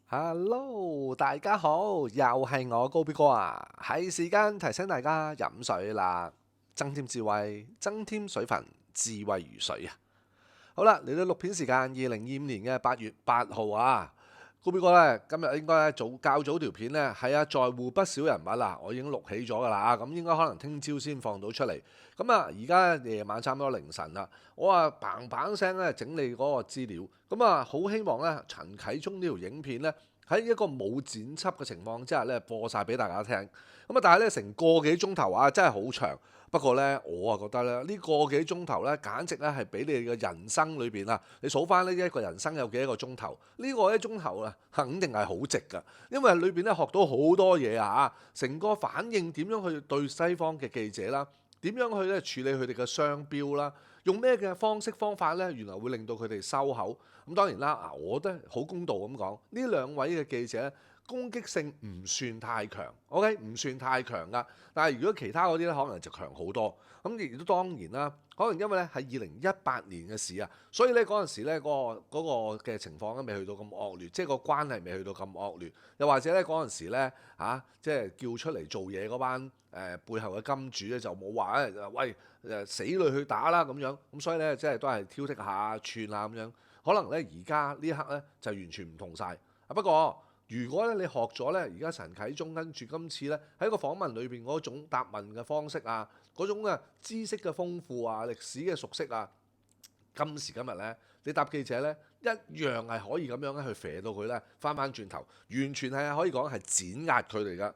Hello，大家好，又係我高B哥啊，係時間提醒大家飲水啦，增添智慧，增添水分，智慧如水啊！好啦，嚟到錄片時間，2025年嘅8月8號啊，高B哥咧今日應該較早條片咧係啊，在乎不少人物啦，我已經錄起咗㗎啦，咁應該可能聽朝先放到出嚟。咁啊，而家夜晚差唔多凌晨啦，我啊砰砰聲咧整理嗰個資料，咁啊好希望咧陳啟宗呢條影片咧喺一個冇剪輯嘅情況之下咧播晒俾大家聽。咁啊，但係咧成個幾鐘頭啊，真係好長。不過咧，我啊覺得咧呢個幾鐘頭咧，簡直咧係俾你嘅人生裏邊啊，你數翻呢一個人生有幾多個鐘頭？呢個一鐘頭啊，肯定係好值㗎，因為裏邊咧學到好多嘢啊！成個反應點樣去對西方嘅記者啦？點樣去咧處理佢哋嘅商標啦？用咩嘅方式方法咧，原來會令到佢哋收口。咁當然啦，我覺得好公道咁講，呢兩位嘅記者攻擊性唔算太強，OK， 唔算太強噶。但係如果其他嗰啲咧，可能就強好多。咁亦都當然啦，可能因為咧係2018年嘅事啊，所以咧嗰陣時咧嗰個嘅情況咧未去到咁惡劣，即係個關係未去到咁惡劣。又或者咧嗰陣時咧即係叫出嚟做嘢嗰班背後嘅金主咧就冇話喂死裏去打啦咁樣。咁所以咧即係都係挑剔下串下咁樣。可能咧而家呢一刻咧就完全唔同晒。不過如果咧你學咗咧，而家陳啟宗跟住今次咧喺個訪問裏邊嗰種答問嘅方式啊，嗰種嘅知識嘅豐富啊、歷史嘅熟悉啊，今時今日咧，你答記者咧一樣係可以咁樣咧去射到佢咧翻轉頭，完全係可以講係碾壓佢哋噶。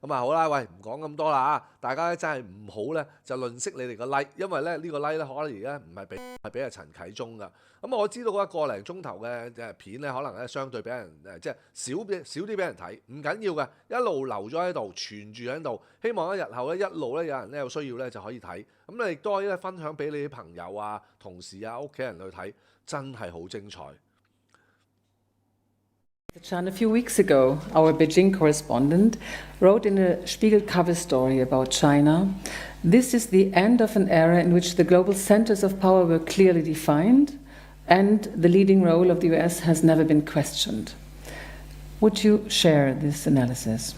咁啊好啦，喂唔講咁多啦大家咧真係唔好咧就吝惜你哋個 like， 因為咧呢個 like 咧可能而家唔係俾阿陳啟宗噶。咁我知道嗰個零鐘頭嘅片咧，可能咧相對俾人即係少啲俾人睇，唔緊要嘅，一路留咗喺度，存住喺度。希望咧日後咧一路咧有人咧有需要咧就可以睇。咁你亦都可以咧分享俾你啲朋友啊、同事啊、屋企人去睇，真係好精彩。A few weeks ago, our Beijing correspondent wrote in a Spiegel cover story about China, "This is the end of an era in which the global centers of power were clearly defined and the leading role of the US has never been questioned." Would you share this analysis?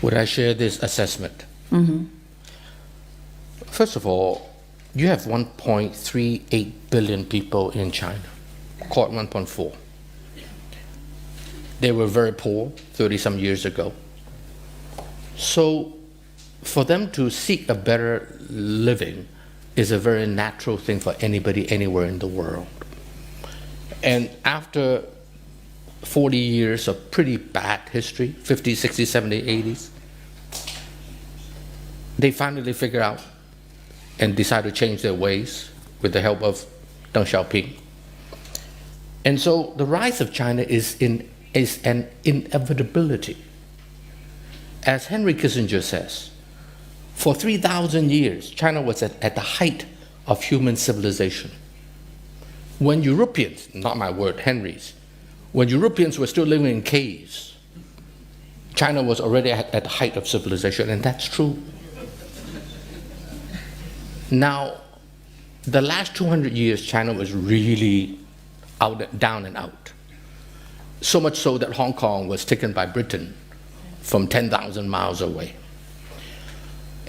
Would I share this assessment? First of all, you have 1.38 billion people in China, caught 1.4. They were very poor 30-some years ago. So for them to seek a better living is a very natural thing for anybody anywhere in the world. And after 40 years of pretty bad history, 50s, 60s, 70s, 80s, they finally figure out and decide to change their ways with the help of Deng Xiaoping. And so the rise of China is an inevitability. As Henry Kissinger says, for 3,000 years, China was at the height of human civilization. When Europeans, not my word, Henry's, when Europeans were still living in caves, China was already at the height of civilization, and that's true. Now, the last 200 years, China was really down and out. So much so that Hong Kong was taken by Britain from 10,000 miles away.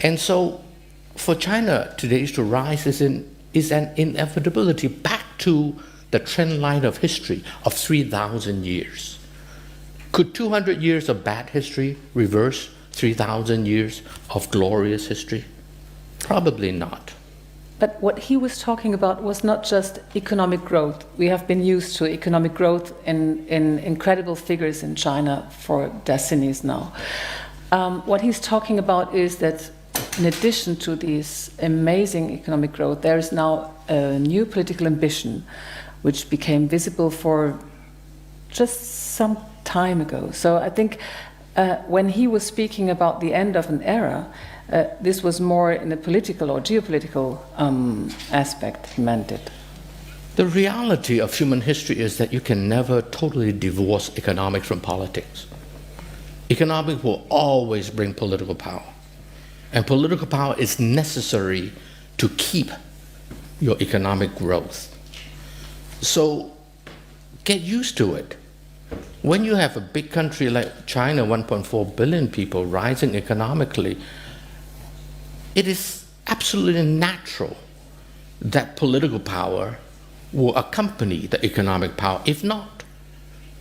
And so for China today to rise is an inevitability back to the trend line of history of 3,000 years. Could 200 years of bad history reverse 3,000 years of glorious history? Probably not. But what he was talking about was not just economic growth. We have been used to economic growth in incredible figures in China for decades now. What he's talking about is that in addition to this amazing economic growth, there is now a new political ambition which became visible for just some time ago. So I think when he was speaking about the end of an era, this was more in a political or geopolitical aspect, he meant it. The reality of human history is that you can never totally divorce economics from politics. Economics will always bring political power. And political power is necessary to keep your economic growth. So get used to it. When you have a big country like China, 1.4 billion people rising economically, it is absolutely natural that political power will accompany the economic power. If not,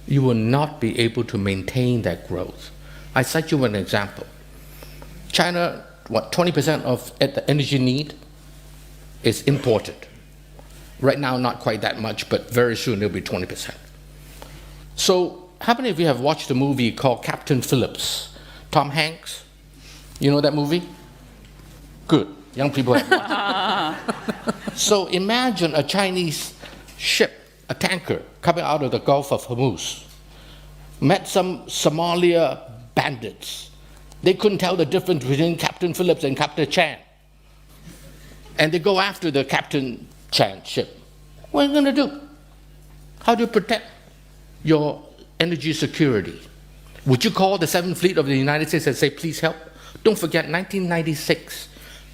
you will not be able to maintain that growth. I cite you an example. China, 20% of the energy need is imported. Right now, not quite that much, but very soon it'll be 20%. So, how many of you have watched a movie called Captain Phillips? Tom Hanks? You know that movie? Good. Young people have watched it. So imagine a Chinese ship, a tanker, coming out of the Gulf of Hormuz, met some Somalia bandits. They couldn't tell the difference between Captain Phillips and Captain Chan. And they go after the Captain Chan ship. What are you going to do? How do you protect your energy security? Would you call the 7th Fleet of the United States and say, please help? Don't forget, 1996,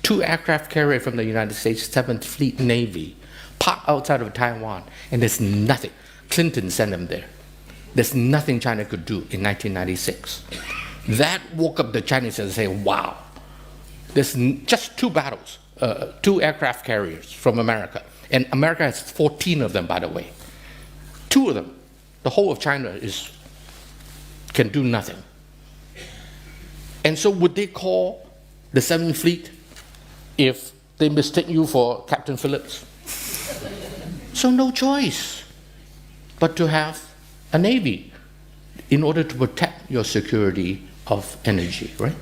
2 aircraft carriers from the United States 7th Fleet Navy parked outside of Taiwan, and there's nothing. Clinton sent them there. There's nothing China could do in 1996. That woke up the Chinese and say, wow, there's just 2 battles, 2 aircraft carriers from America. And America has 14 of them, by the way. 2 of them. The whole of China can do nothing. And so would they call the 7th Fleet if they mistake you for Captain Phillips? So no choice but to have a navy in order to protect your security of energy, right?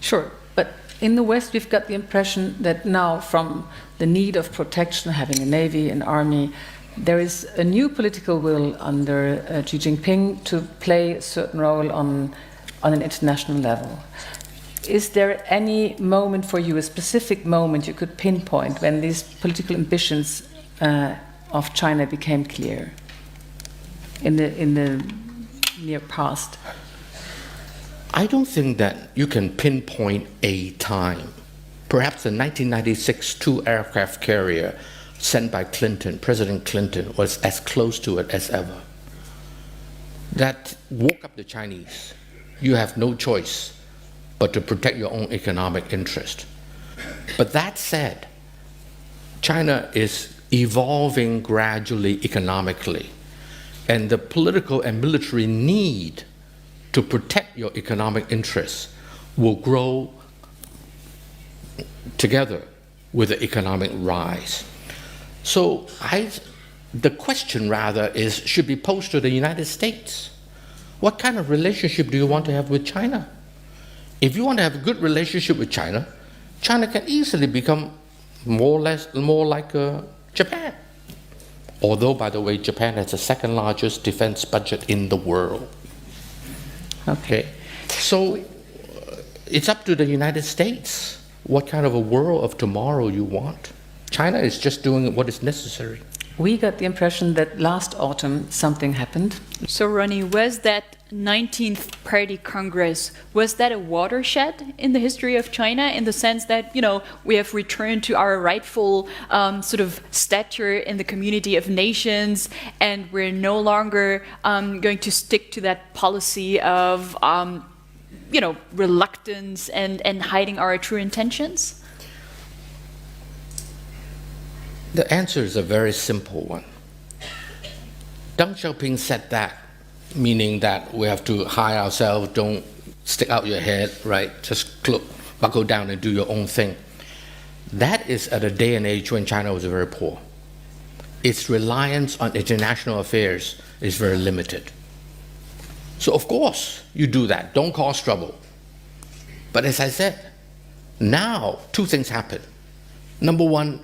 Sure, but in the West we've got the impression that now from the need of protection, having a navy, an army, there is a new political will under Xi Jinping to play a certain role on an international level. Is there any moment for you, a specific moment you could pinpoint when these political ambitions of China became clear in the near past? I don't think that you can pinpoint a time. Perhaps the 1996 2 aircraft carrier sent by Clinton, President Clinton, was as close to it as ever. That woke up the Chinese. You have no choice but to protect your own economic interest. But that said, China is evolving gradually economically, and the political and military need to protect your economic interests will grow together with the economic rise. So the question rather should be posed to the United States. What kind of relationship do you want to have with China? If you want to have a good relationship with China, China can easily become more like Japan. Although, by the way, Japan has the 2nd largest defense budget in the world. Okay, so it's up to the United States what kind of a world of tomorrow you want. China is just doing what is necessary. We got the impression that last autumn something happened. So Ronnie, was that 19th Party Congress, was that a watershed in the history of China in the sense that, we have returned to our rightful sort of stature in the community of nations, and we're no longer going to stick to that policy of, reluctance and hiding our true intentions? The answer is a very simple one. Deng Xiaoping said that, meaning that we have to hide ourselves, don't stick out your head, right? Just buckle down and do your own thing. That is at a day and age when China was very poor. Its reliance on international affairs is very limited. So of course you do that, don't cause trouble. But as I said, now 2 things happen. Number 1,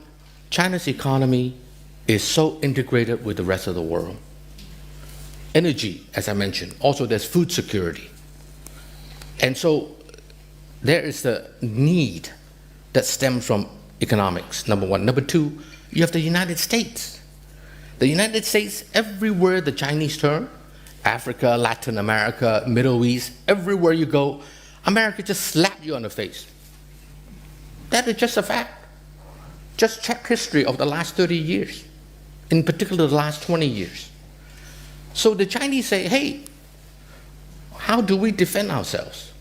China's economy is so integrated with the rest of the world. Energy, as I mentioned, also there's food security. And so there is the need that stems from economics, number 1. Number 2, you have the United States. The United States, everywhere the Chinese turn, Africa, Latin America, Middle East, everywhere you go, America just slapped you on the face. That is just a fact. Just check history of the last 30 years, in particular the last 20 years. So the Chinese say, hey, how do we defend ourselves?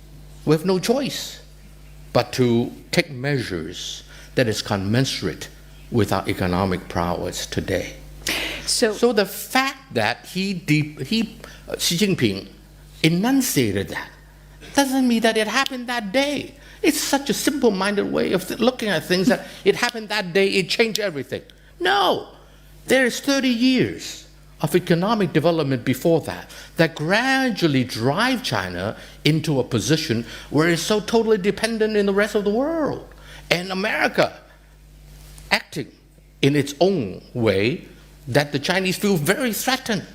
We have no choice but to take measures that is commensurate with our economic prowess today. So the fact that Xi Jinping enunciated that doesn't mean that it happened that day. It's such a simple-minded way of looking at things that it happened that day, it changed everything. No, there is 30 years of economic development before that gradually drive China into a position where it's so totally dependent in the rest of the world. And America acting in its own way that the Chinese feel very threatened.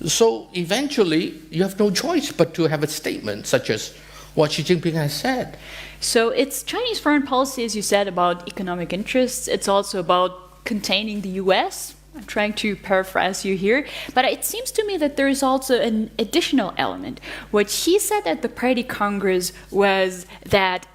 So eventually, you have no choice but to have a statement such as what Xi Jinping has said. So it's Chinese foreign policy, as you said, about economic interests. It's also about containing the US. I'm trying to paraphrase you here. But it seems to me that there is also an additional element. What he said at the Party Congress was that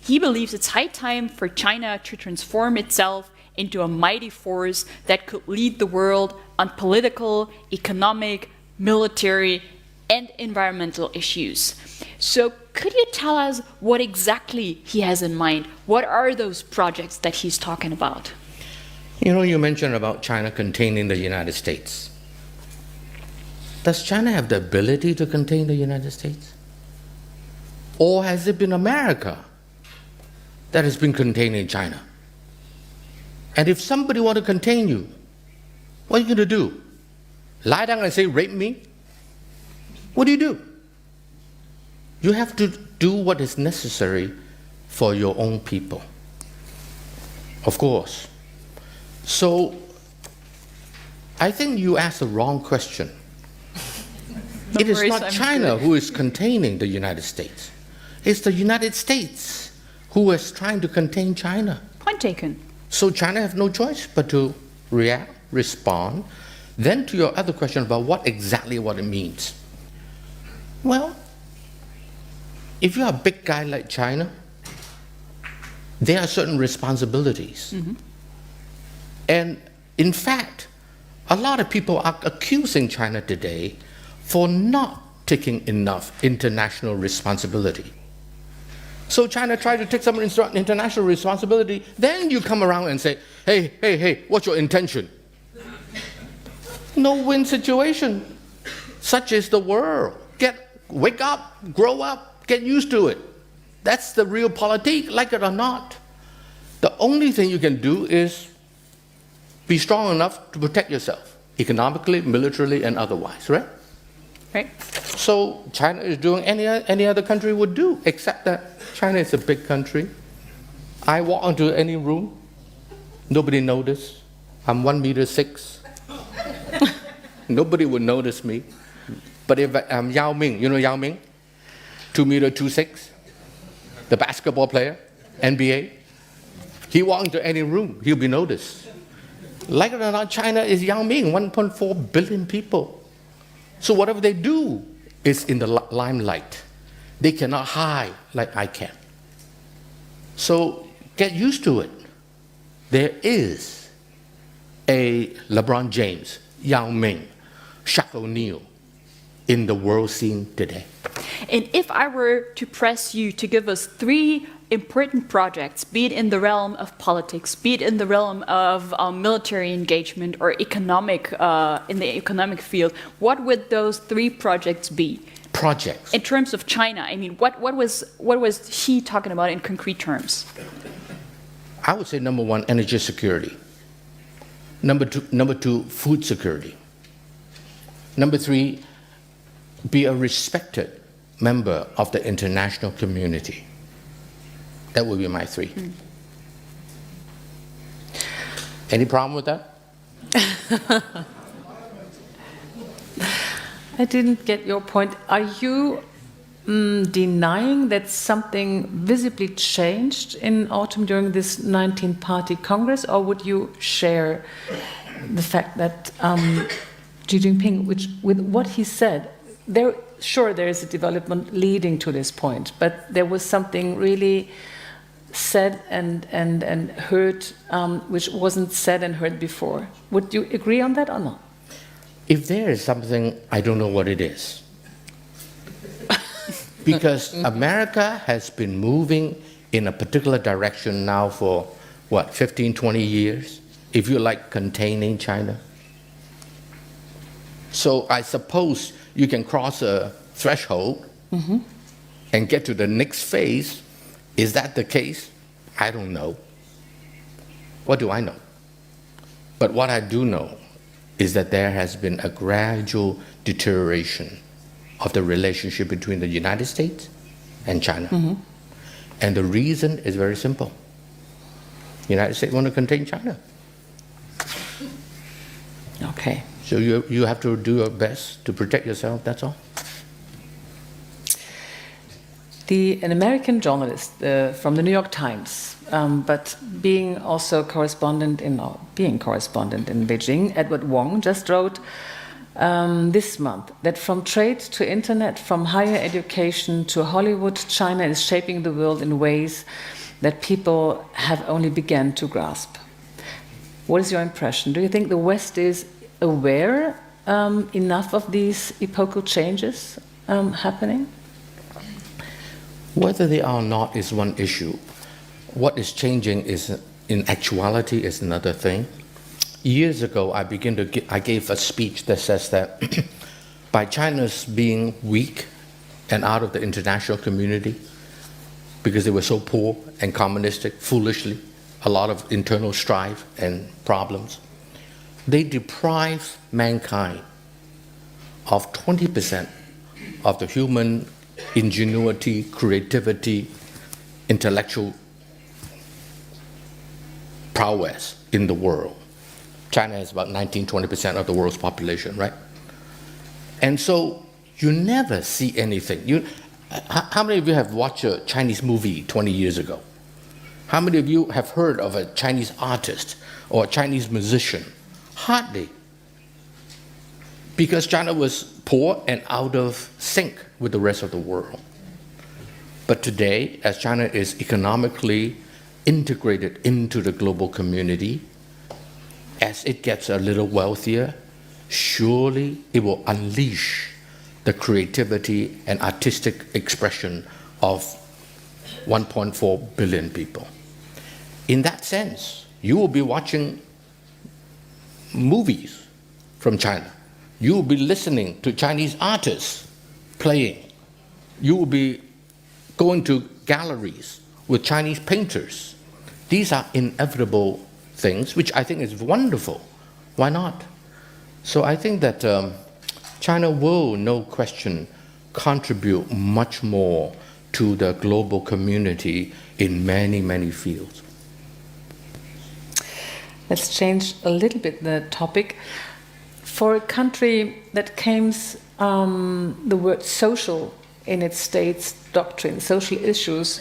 he believes it's high time for China to transform itself into a mighty force that could lead the world on political, economic, military, and environmental issues. So could you tell us what exactly he has in mind? What are those projects that he's talking about? You know, you mentioned about China containing the United States. Does China have the ability to contain the United States? Or has it been America that has been containing China? And if somebody want to contain you, what are you going to do? Lie down and say, rape me? What do? You have to do what is necessary for your own people. Of course. So, I think you asked the wrong question. It is not China who is containing the United States. It's the United States who is trying to contain China. Point taken. So China has no choice but to react, respond. Then to your other question about what it means. Well, if you're a big guy like China, there are certain responsibilities. Mm-hmm. And in fact, a lot of people are accusing China today for not taking enough international responsibility. So China tried to take some international responsibility, then you come around and say, hey, what's your intention? No-win situation. Such is the world. Wake up, grow up, get used to it. That's the real politique, like it or not. The only thing you can do is be strong enough to protect yourself, economically, militarily, and otherwise, right? Right. So China is doing any other country would do, except that China is a big country. I walk into any room, nobody notice. I'm 1.6 meters. Nobody would notice me. But if I'm Yao Ming, you know Yao Ming? 2.26 meters, the basketball player, NBA. He walk into any room, he'll be noticed. Like it or not, China is Yao Ming, 1.4 billion people. So whatever they do is in the limelight. They cannot hide like I can. So get used to it. There is a LeBron James, Yao Ming, Shaq O'Neal in the world scene today. And if I were to press you to give us 3 important projects, be it in the realm of politics, be it in the realm of military engagement or economic, in the economic field, what would those 3 projects be? Projects. In terms of China, I mean, what was he talking about in concrete terms? I would say number 1, energy security. Number 2, food security. Number 3, be a respected member of the international community. That would be my 3. Any problem with that? I didn't get your point. Are you denying that something visibly changed in autumn during this 19th Party Congress, or would you share the fact that Xi Jinping, with what he said, there is a development leading to this point, but there was something really said and heard which wasn't said and heard before. Would you agree on that or not? If there is something, I don't know what it is. Because America has been moving in a particular direction now for, 15, 20 years, if you like, containing China. So I suppose you can cross a threshold and get to the next phase. Is that the case? I don't know. What do I know? But what I do know is that there has been a gradual deterioration of the relationship between the United States and China. And the reason is very simple. The United States want to contain China. Okay. So you have to do your best to protect yourself, that's all. An American journalist from the New York Times, but being correspondent in Beijing, Edward Wong, just wrote this month that from trade to internet, from higher education to Hollywood, China is shaping the world in ways that people have only begun to grasp. What is your impression? Do you think the West is aware enough of these epochal changes happening? Whether they are or not is one issue. What is changing is, in actuality, is another thing. Years ago, I gave a speech that says that by China's being weak and out of the international community, because they were so poor and communistic, foolishly, a lot of internal strife and problems, they deprive mankind of 20% of the human ingenuity, creativity, intellectual prowess in the world. China is about 19-20% of the world's population, right? And so you never see anything. How many of you have watched a Chinese movie 20 years ago? How many of you have heard of a Chinese artist or a Chinese musician? Hardly. Because China was poor and out of sync with the rest of the world. But today, as China is economically integrated into the global community, as it gets a little wealthier, surely it will unleash the creativity and artistic expression of 1.4 billion people. In that sense, you will be watching movies from China. You will be listening to Chinese artists playing. You will be going to galleries with Chinese painters. These are inevitable things, which I think is wonderful. Why not? So I think that China will, no question, contribute much more to the global community in many, many fields. Let's change a little bit the topic. For a country that claims the word social in its state's doctrine, social issues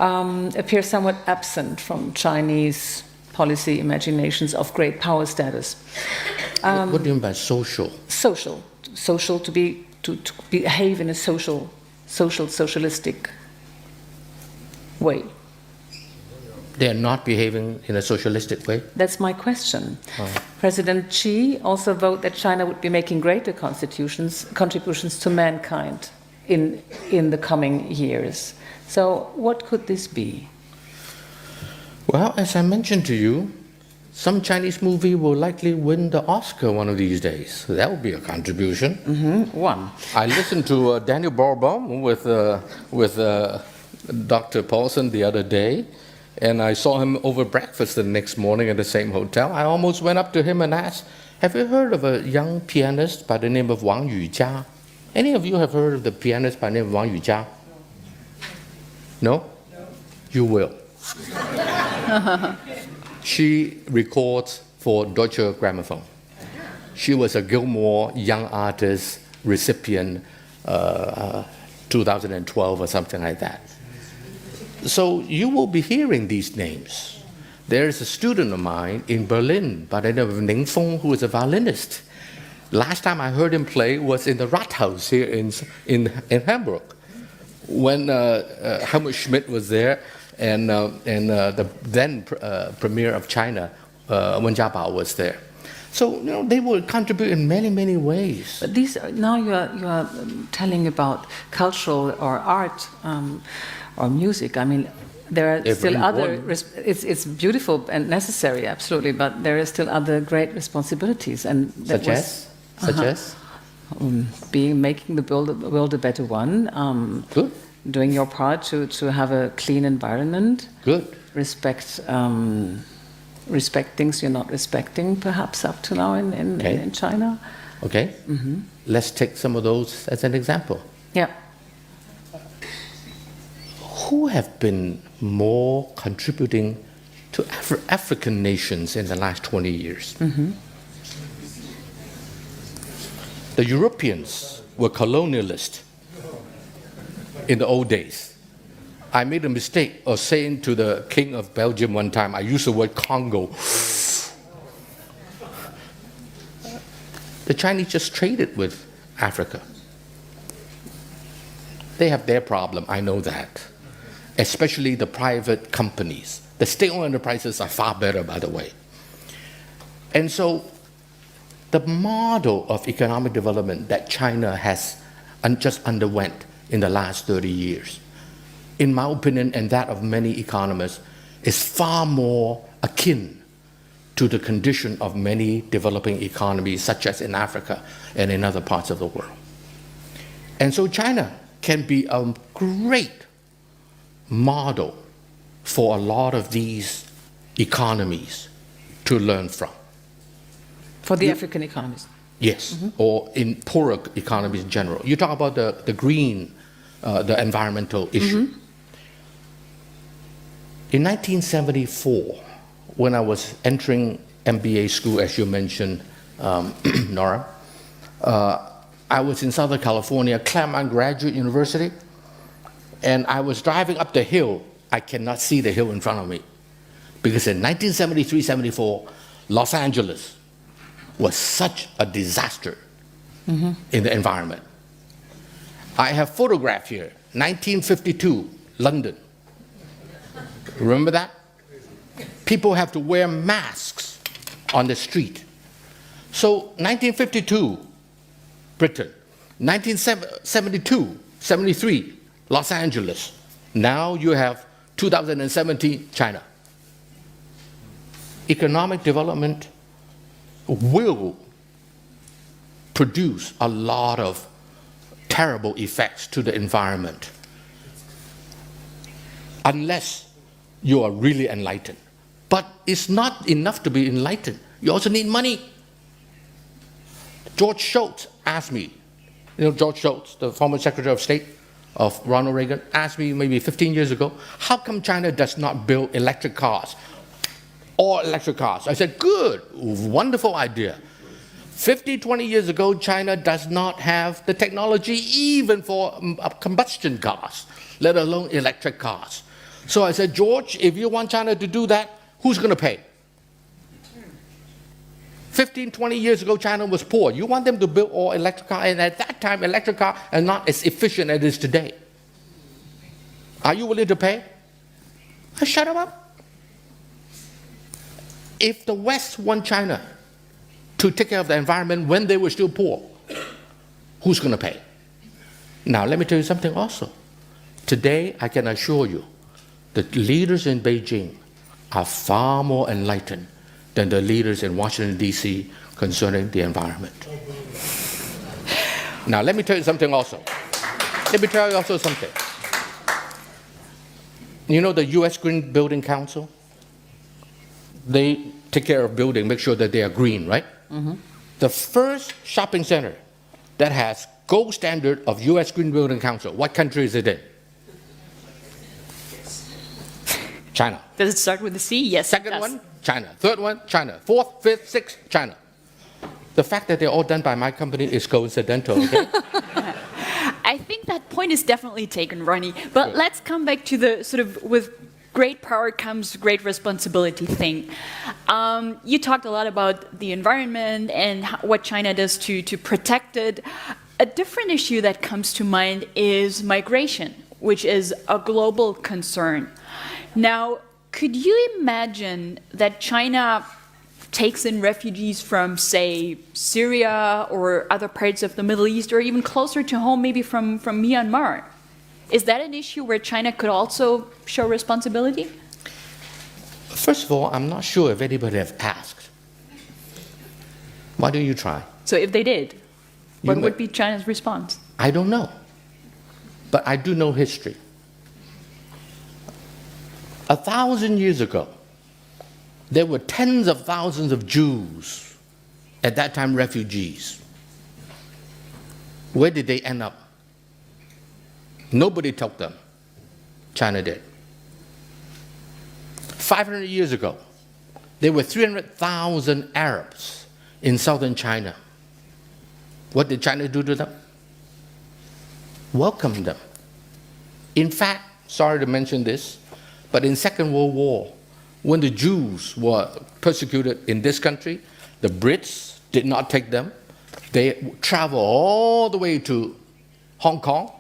appear somewhat absent from Chinese policy imaginations of great power status. What do you mean by social? Social to behave in a socialistic way. They are not behaving in a socialistic way? That's my question. President Xi also vowed that China would be making greater contributions to mankind in the coming years. So what could this be? Well, as I mentioned to you, some Chinese movie will likely win the Oscar one of these days. So that would be a contribution. One. I listened to Daniel Barenboim with Dr. Paulson the other day, and I saw him over breakfast the next morning at the same hotel. I almost went up to him and asked, have you heard of a young pianist by the name of Wang Yujia? Any of you have heard of the pianist by the name of Wang Yujia? No? You will. She records for Deutsche Grammophon. She was a Gilmore Young Artist recipient 2012 or something like that. So you will be hearing these names. There is a student of mine in Berlin by the name of Ning Feng, who is a violinist. Last time I heard him play was in the Rathaus here in Hamburg, when Helmut Schmidt was there, and the then premier of China, Wen Jiabao, was there. So, they will contribute in many, many ways. But these are, now you are telling about cultural or art or music. I mean, there are still other. It's beautiful and necessary, absolutely. But there are still other great responsibilities, and Such as making the world a better one. Good. Doing your part to have a clean environment. Good. Respect things you're not respecting, perhaps up to now in China. Okay. Let's take some of those as an example. Yeah. Who have been more contributing to African nations in the last 20 years? The Europeans were colonialists in the old days. I made a mistake of saying to the king of Belgium one time, I used the word Congo. The Chinese just traded with Africa. They have their problem, I know that. Especially the private companies. The state-owned enterprises are far better, by the way. And so the model of economic development that China has just underwent in the last 30 years, in my opinion and that of many economists, is far more akin to the condition of many developing economies, such as in Africa and in other parts of the world. And so China can be a great model for a lot of these economies to learn from. For the African economies? Yes, or in poorer economies in general. You talk about the green, the environmental issue. In 1974, when I was entering MBA school, as you mentioned, Nora, I was in Southern California, Claremont Graduate University, and I was driving up the hill. I cannot see the hill in front of me, because in 1973-74, Los Angeles was such a disaster in the environment. I have photograph here, 1952, London. Remember that? People have to wear masks on the street. So 1952, Britain. 1972, 73, Los Angeles. Now you have 2017, China. Economic development will produce a lot of terrible effects to the environment unless you are really enlightened. But it's not enough to be enlightened. You also need money. George Shultz asked me, George Shultz, the former Secretary of State of Ronald Reagan, asked me maybe 15 years ago, how come China does not build electric cars? All electric cars. I said, good, wonderful idea. 50, 20 years ago, China does not have the technology even for combustion cars, let alone electric cars. So I said, George, if you want China to do that, who's going to pay? 15, 20 years ago, China was poor. You want them to build all electric cars, and at that time, electric cars are not as efficient as it is today. Are you willing to pay? I shut them up. If the West want China to take care of the environment when they were still poor, who's going to pay? Now, let me tell you something also. Today, I can assure you, the leaders in Beijing are far more enlightened than the leaders in Washington, D.C. concerning the environment. Now, let me tell you something also. You know the U.S. Green Building Council? They take care of building, make sure that they are green, right? The first shopping center that has gold standard of U.S. Green Building Council, what country is it in? China. Does it start with a C? Yes. Second one, China. Third one, China. Fourth, fifth, sixth, China. The fact that they're all done by my company is coincidental, okay? I think that point is definitely taken, Ronnie. But let's come back to the sort of with great power comes great responsibility thing. You talked a lot about the environment and what China does to protect it. A different issue that comes to mind is migration, which is a global concern. Now, could you imagine that China takes in refugees from, say, Syria or other parts of the Middle East, or even closer to home, maybe from Myanmar. Is that an issue where China could also show responsibility? First of all, I'm not sure if anybody have asked. Why don't you try? So if they did, what would be China's response? I don't know. But I do know history. 1,000 years ago, there were tens of thousands of Jews, at that time refugees. Where did they end up? Nobody took them. China did. 500 years ago, there were 300,000 Arabs in southern China. What did China do to them? Welcome them. In fact, sorry to mention this, but in Second World War, when the Jews were persecuted in this country, the Brits did not take them. They traveled all the way to Hong Kong.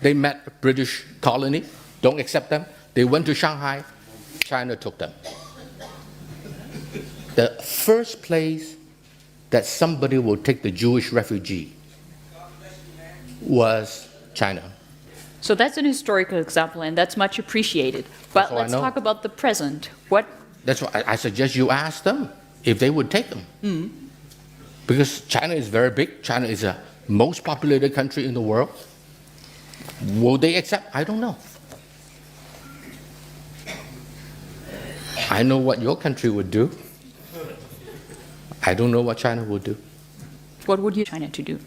They met British colony, don't accept them. They went to Shanghai, China took them. The first place that somebody will take the Jewish refugee was China. So that's an historical example, and that's much appreciated. But all I let's know. talk about the present. What? That's why I suggest you ask them if they would take them. Because China is very big. China is the most populated country in the world. Will they accept? I don't know. I know what your country would do. I don't know what China would do. What would you China to do?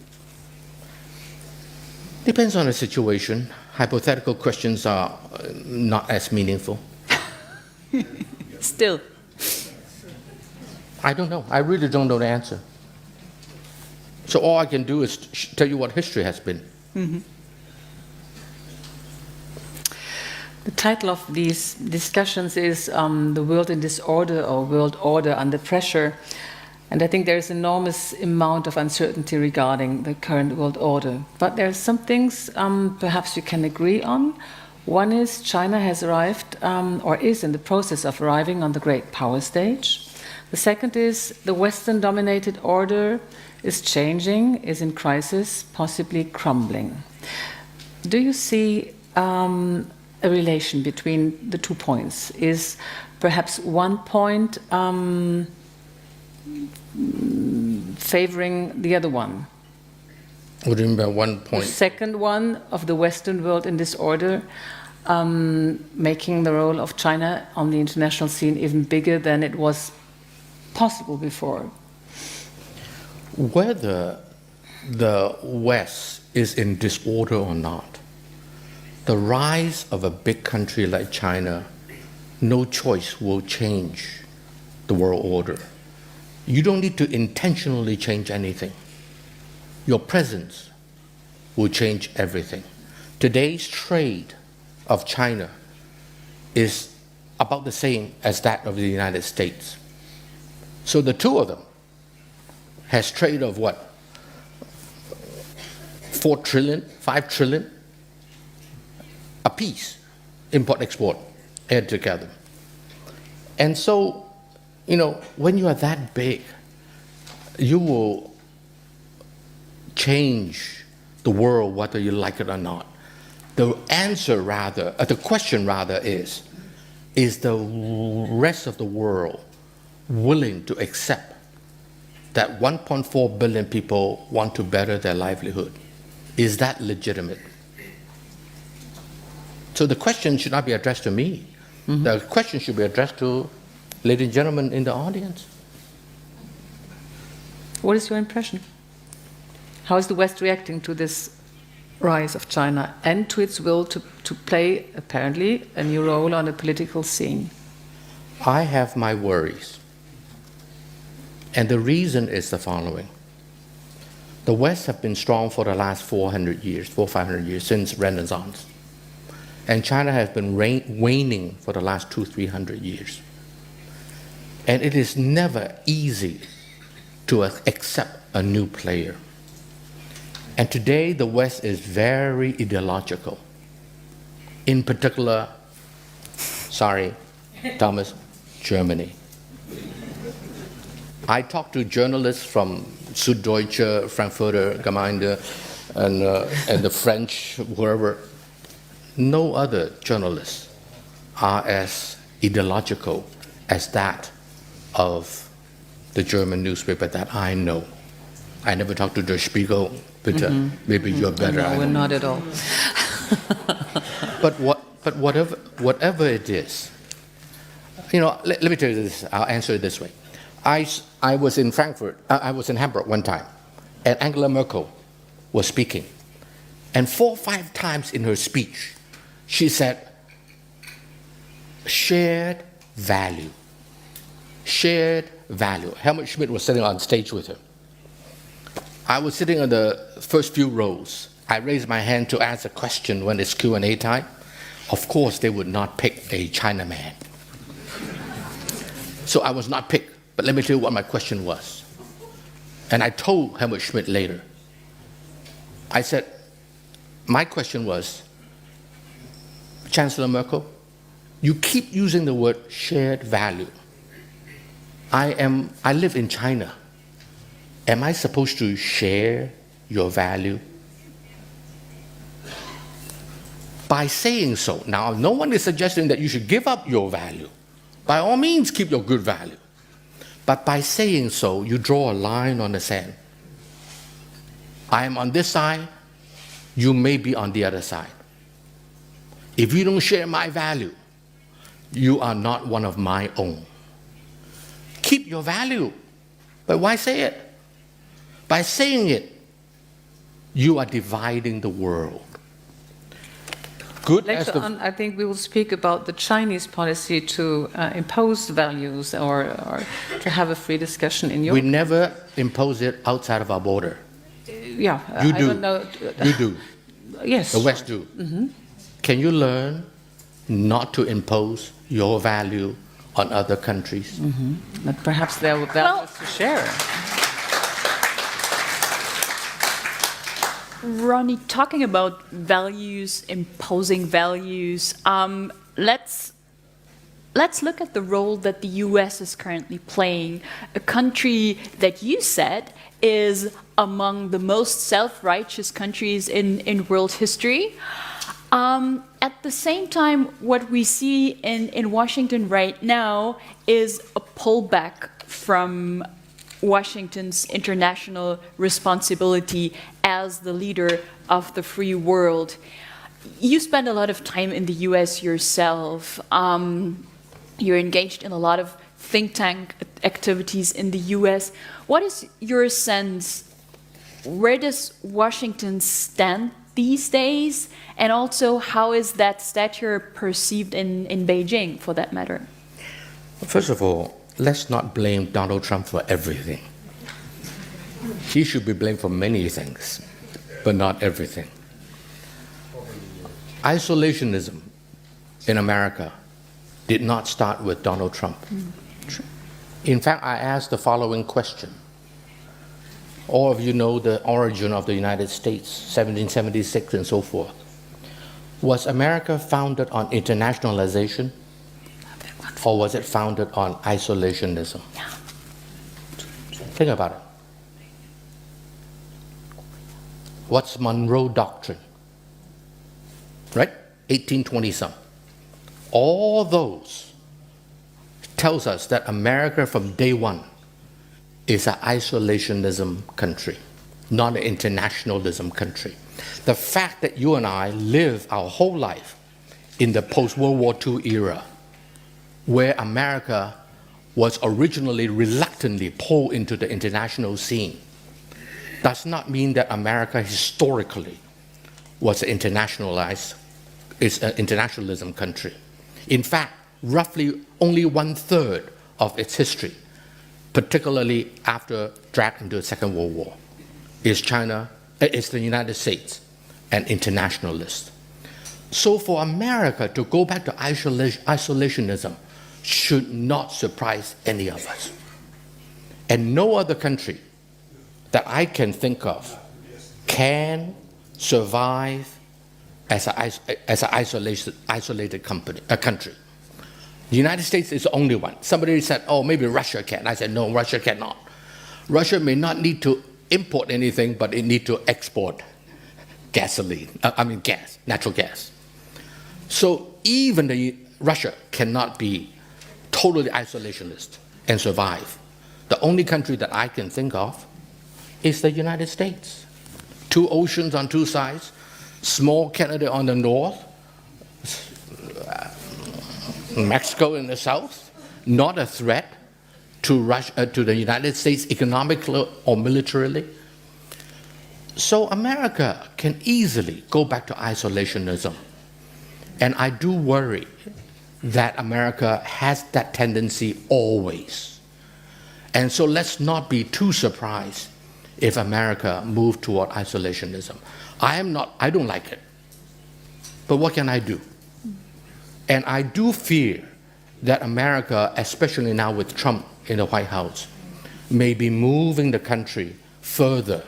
Depends on the situation. Hypothetical questions are not as meaningful. Still. I don't know. I really don't know the answer. So all I can do is tell you what history has been. The title of these discussions is The World in Disorder or World Order Under Pressure. And I think there's enormous amount of uncertainty regarding the current world order. But there are some things perhaps we can agree on. One is China has arrived or is in the process of arriving on the great power stage. The second is the Western-dominated order is changing, is in crisis, possibly crumbling. Do you see a relation between the 2 points? Is perhaps one point favoring the other one? What do you mean by 1 The point? second one of the Western world in disorder, making the role of China on the international scene even bigger than it was possible before. Whether the West is in disorder or not, the rise of a big country like China, no choice, will change the world order. You don't need to intentionally change anything. Your presence will change everything. Today's trade of China is about the same as that of the United States. So the two of them has trade of what? 4 trillion, 5 trillion a piece, import, export, add together. And so, you know, when you are that big, you will change the world whether you like it or not. The answer rather, the question rather is the rest of the world willing to accept that 1.4 billion people want to better their livelihood? Is that legitimate? So the question should not be addressed to me. The question should be addressed to ladies and gentlemen in the audience. What is your impression? How is the West reacting to this rise of China and to its will to play, apparently, a new role on the political scene? I have my worries. And the reason is the following. The West have been strong for the last 400 years, 500 years, since Renaissance. And China has been waning for the last 200-300 years. And it is never easy to accept a new player. And today, the West is very ideological. In particular, sorry, Thomas, Germany. I talked to journalists from Süddeutsche, Frankfurter Gemeinde, and the French, wherever. No other journalists are as ideological as that of the German newspaper that I know. I never talked to Der Spiegel, Peter. Maybe you're better. No, we're not at all. But whatever it is, let me tell you this. I'll answer it this way. I was in Frankfurt. I was in Hamburg one time, and Angela Merkel was speaking, and 4 or 5 times in her speech, she said, "Shared value." Shared value. Helmut Schmidt was sitting on stage with her. I was sitting on the first few rows. I raised my hand to ask a question when it's Q&A time. Of course, they would not pick a Chinaman. So I was not picked. But let me tell you what my question was. And I told Helmut Schmidt later. I said, my question was, Chancellor Merkel, you keep using the word shared value. I live in China. Am I supposed to share your value? By saying so, now no one is suggesting that you should give up your value. By all means, keep your good value. But by saying so, you draw a line on the sand. I am on this side, you may be on the other side. If you don't share my value, you are not one of my own. Keep your value, but why say it? By saying it, you are dividing the world. Good as Later on, I think we will speak about the Chinese policy to impose values or to have a free discussion in We Europe. never impose it outside of our border. Yeah, You I do. don't know. You do. Yes. The West do. Can you learn not to impose your value on other countries? But perhaps there are values to share. Ronnie, talking about values, imposing values, let's look at the role that the US is currently playing, a country that you said is among the most self-righteous countries in world history. At the same time, what we see in Washington right now is a pullback from Washington's international responsibility as the leader of the free world. You spend a lot of time in the US yourself. You're engaged in a lot of think tank activities in the US. What is your sense? Where does Washington stand these days? And also, how is that stature perceived in Beijing, for that matter? First of all, let's not blame Donald Trump for everything. He should be blamed for many things, but not everything. Isolationism in America did not start with Donald Trump. In fact, I asked the following question. All of you know the origin of the United States, 1776 and so forth. Was America founded on internationalization, or was it founded on isolationism? Think about it. What's Monroe Doctrine? Right? 1820-some. All those tells us that America from day one is an isolationism country, not an internationalism country. The fact that you and I live our whole life in the post-World War II era, where America was originally reluctantly pulled into the international scene, does not mean that America historically was an internationalism country. In fact, roughly only 1/3 of its history, particularly after dragged into the Second World War, is the United States, an internationalist. So for America to go back to isolationism should not surprise any of us. And no other country that I can think of can survive as an isolated country. The United States is the only one. Somebody said, oh, maybe Russia can. I said, no, Russia cannot. Russia may not need to import anything, but it needs to export gas, natural gas. So even Russia cannot be totally isolationist and survive. The only country that I can think of is the United States. 2 oceans on 2 sides, small Canada on the north, Mexico in the south, not a threat to Russia, to the United States economically or militarily. So America can easily go back to isolationism. And I do worry that America has that tendency always. And so let's not be too surprised if America moved toward isolationism. I don't like it. But what can I do? And I do fear that America, especially now with Trump in the White House, may be moving the country further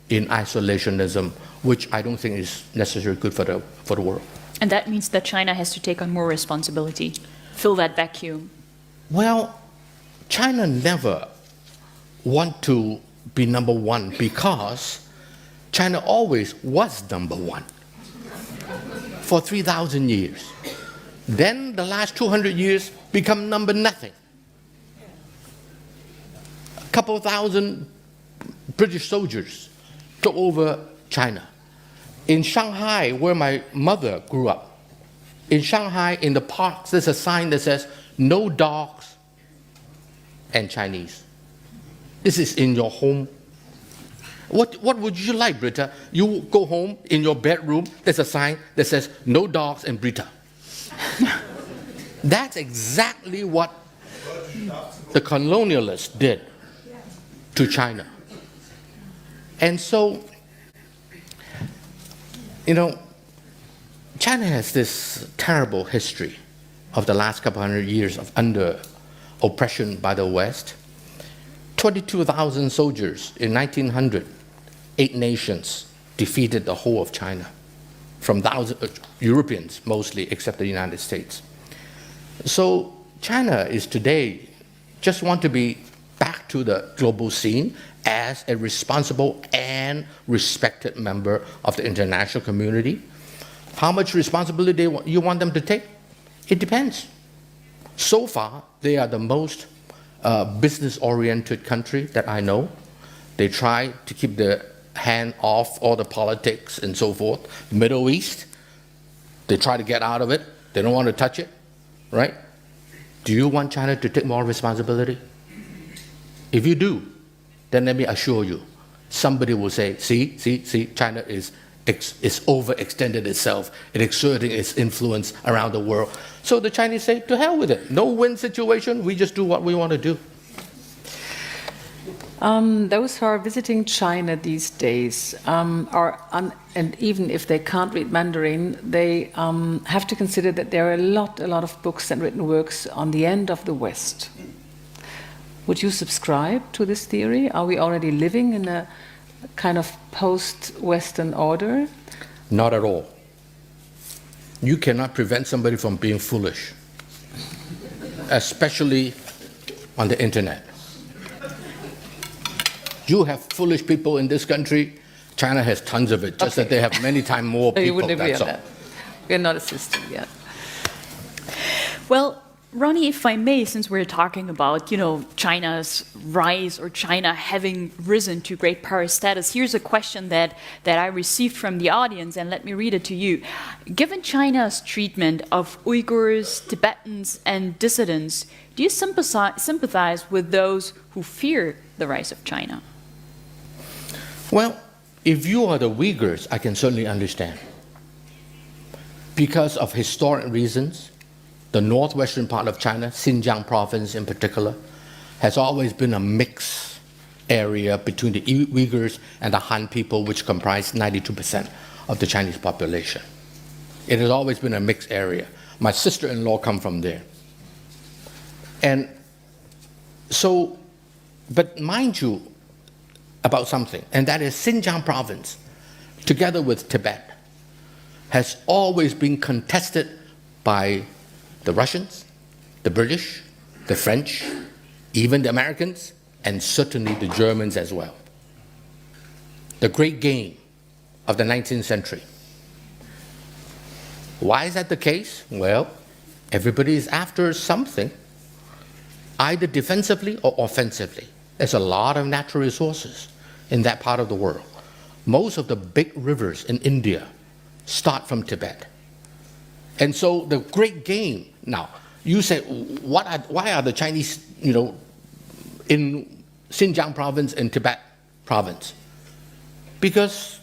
in isolationism, which I don't think is necessarily good for the world. And that means that China has to take on more responsibility, fill that vacuum. Well, China never want to be number one because China always was number one for 3,000 years. Then the last 200 years become number nothing. A couple thousand British soldiers took over China. In Shanghai, where my mother grew up, in Shanghai, in the parks, there's a sign that says, no dogs and Chinese. This is in your home. What would you like, Britta? You go home, in your bedroom, there's a sign that says, no dogs and Britta. That's exactly what the colonialists did to China. And so, China has this terrible history of the last couple hundred years of under oppression by the West. 22,000 soldiers in 1900, 8 nations defeated the whole of China, from Europeans mostly, except the United States. So China is today just want to be back to the global scene as a responsible and respected member of the international community. How much responsibility you want them to take? It depends. So far, they are the most business-oriented country that I know. They try to keep the hand off all the politics and so forth. Middle East, they try to get out of it. They don't want to touch it, right? Do you want China to take more responsibility? If you do, then let me assure you, somebody will say, see, China is overextended itself, it exerting its influence around the world. So the Chinese say, to hell with it. No win situation, we just do what we want to do. Those who are visiting China these days and even if they can't read Mandarin, they have to consider that there are a lot of books and written works on the end of the West. Would you subscribe to this theory? Are we already living in a kind of post-Western order? Not at all. You cannot prevent somebody from being foolish, especially on the internet. You have foolish people in this country. China has tons of it, just that they have many times more people. You wouldn't agree on that's all. that. We're not a system yet. Well, Ronnie, if I may, since we're talking about, China's rise or China having risen to great power status, here's a question that I received from the audience, and let me read it to you. Given China's treatment of Uyghurs, Tibetans, and dissidents, do you sympathize with those who fear the rise of China? Well, if you are the Uyghurs, I can certainly understand. Because of historic reasons, the northwestern part of China, Xinjiang province in particular, has always been a mixed area between the Uyghurs and the Han people, which comprise 92% of the Chinese population. It has always been a mixed area. My sister-in-law come from there. And so, but mind you about something, and that is Xinjiang province, together with Tibet, has always been contested by the Russians, the British, the French, even the Americans, and certainly the Germans as well. The great game of the 19th century. Why is that the case? Well, everybody is after something, either defensively or offensively. There's a lot of natural resources in that part of the world. Most of the big rivers in India start from Tibet. And so the great game, now, you say, why are the Chinese, in Xinjiang province and Tibet province? Because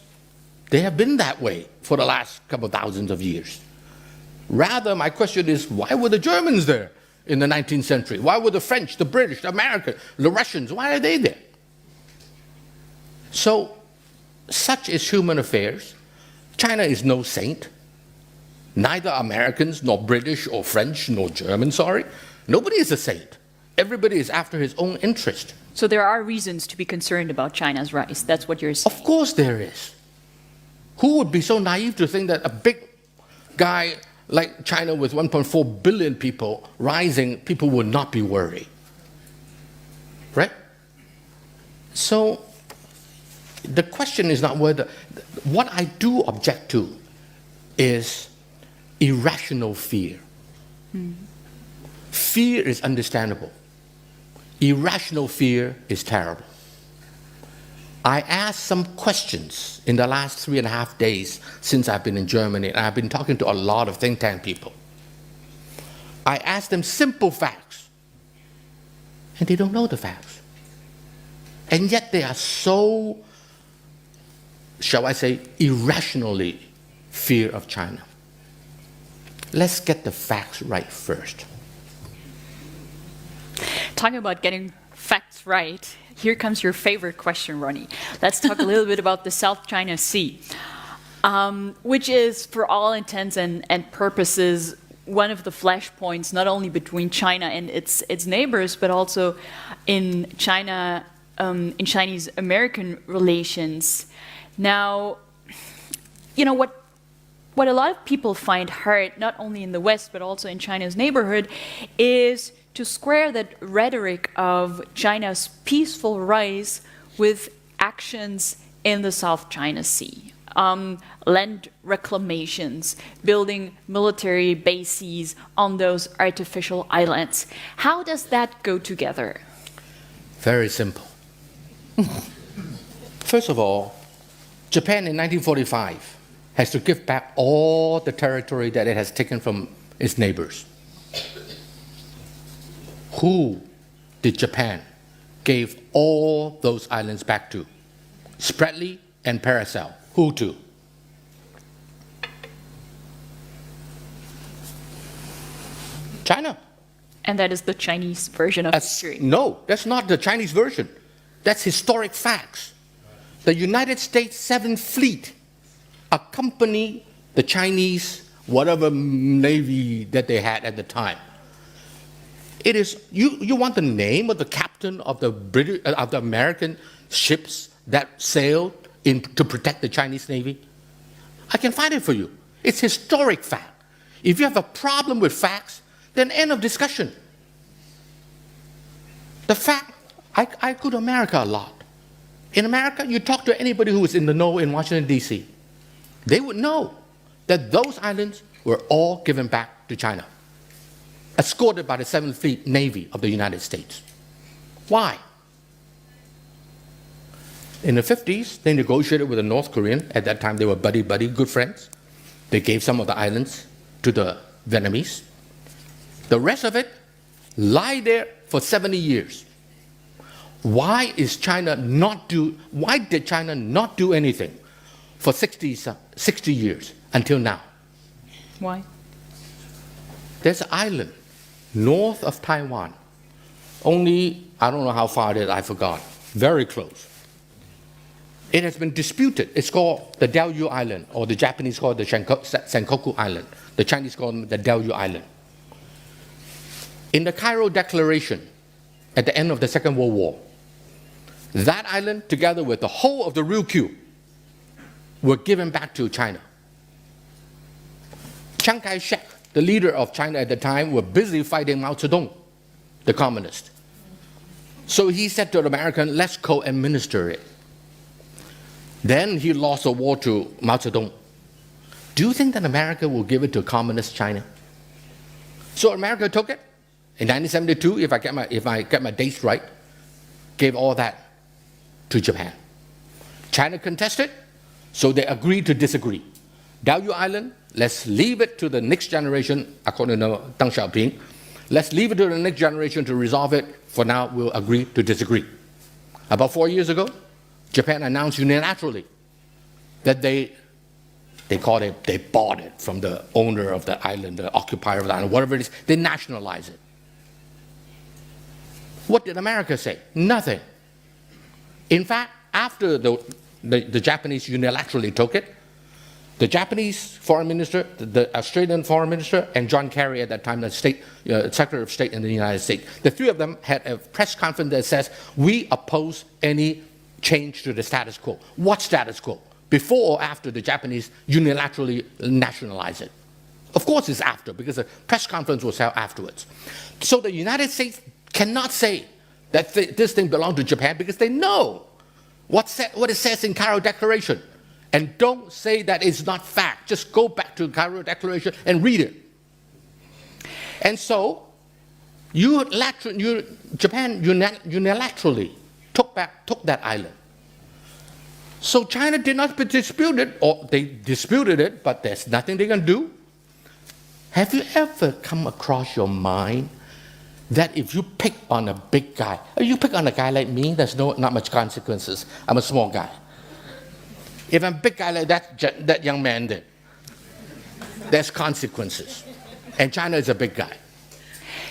they have been that way for the last couple thousands of years. Rather, my question is, why were the Germans there in the 19th century? Why were the French, the British, the Americans, the Russians, why are they there? So, such is human affairs. China is no saint. Neither Americans, nor British, or French, nor German, sorry. Nobody is a saint. Everybody is after his own interest. So there are reasons to be concerned about China's rise. That's what you're saying. Of course there is. Who would be so naive to think that a big guy like China with 1.4 billion people rising, people would not be worried? Right? So the question is not whether, what I do object to is irrational fear. Fear is understandable. Irrational fear is terrible. I asked some questions in the last 3.5 days since I've been in Germany, and I've been talking to a lot of think tank people. I asked them simple facts, and they don't know the facts. And yet they are so, shall I say, irrationally fear of China. Let's get the facts right first. Talking about getting facts right, here comes your favorite question, Ronnie. Let's talk a little bit about the South China Sea, which is, for all intents and purposes, one of the flashpoints, not only between China and its neighbors, but also in China, in Chinese-American relations. Now, what a lot of people find hard, not only in the West, but also in China's neighborhood, is to square that rhetoric of China's peaceful rise with actions in the South China Sea. Land reclamations, building military bases on those artificial islands. How does that go together? Very simple. First of all, Japan in 1945 has to give back all the territory that it has taken from its neighbors. Who did Japan give all those islands back to? Spratly and Paracel. Who to? China. And that is the Chinese version of history. No, that's not the Chinese version. That's historic facts. The United States 7th Fleet accompanied the Chinese, whatever navy that they had at the time. It is, you want the name of the captain of the British, of the American ships that sailed to protect the Chinese Navy? I can find it for you. It's historic fact. If you have a problem with facts, then end of discussion. The fact, I go to America a lot. In America, you talk to anybody who is in the know in Washington, D.C. They would know that those islands were all given back to China, escorted by the 7th Fleet Navy of the United States. Why? In the 50s, they negotiated with the North Korean. At that time, they were buddy-buddy, good friends. They gave some of the islands to the Vietnamese. The rest of it lie there for 70 years. Why did China not do anything for 60 years until now? Why? There's an island north of Taiwan. Only, I don't know how far it is, I forgot. Very close. It has been disputed. It's called the Diaoyu Island, or the Japanese call it the Senkaku Island. The Chinese call it the Diaoyu Island. In the Cairo Declaration, at the end of the Second World War, that island, together with the whole of the Ryukyu, were given back to China. Chiang Kai-shek, the leader of China at the time, were busy fighting Mao Zedong, the communist. So he said to the American, let's co-administer it. Then he lost the war to Mao Zedong. Do you think that America will give it to communist China? So America took it. In 1972, if I get my dates right, gave all that to Japan. China contested, so they agreed to disagree. Diaoyu Island, let's leave it to the next generation, according to Deng Xiaoping. Let's leave it to the next generation to resolve it. For now, we'll agree to disagree. About 4 years ago, Japan announced unilaterally that they bought it from the owner of the island, the occupier of the island, whatever it is. They nationalized it. What did America say? Nothing. In fact, after the Japanese unilaterally took it, the Japanese foreign minister, the Australian foreign minister, and John Kerry at that time, the Secretary of State in the United States, the three of them had a press conference that says, we oppose any change to the status quo. What status quo? Before or after the Japanese unilaterally nationalize it? Of course it's after, because the press conference was held afterwards. So the United States cannot say that this thing belonged to Japan because they know what it says in Cairo Declaration. And don't say that it's not fact. Just go back to Cairo Declaration and read it. And so, Japan unilaterally took that island. So China did not dispute it, or they disputed it, but there's nothing they can do. Have you ever come across your mind that if you pick on a big guy, or you pick on a guy like me, there's not much consequences. I'm a small guy. If I'm a big guy like that young man did, there's consequences. And China is a big guy.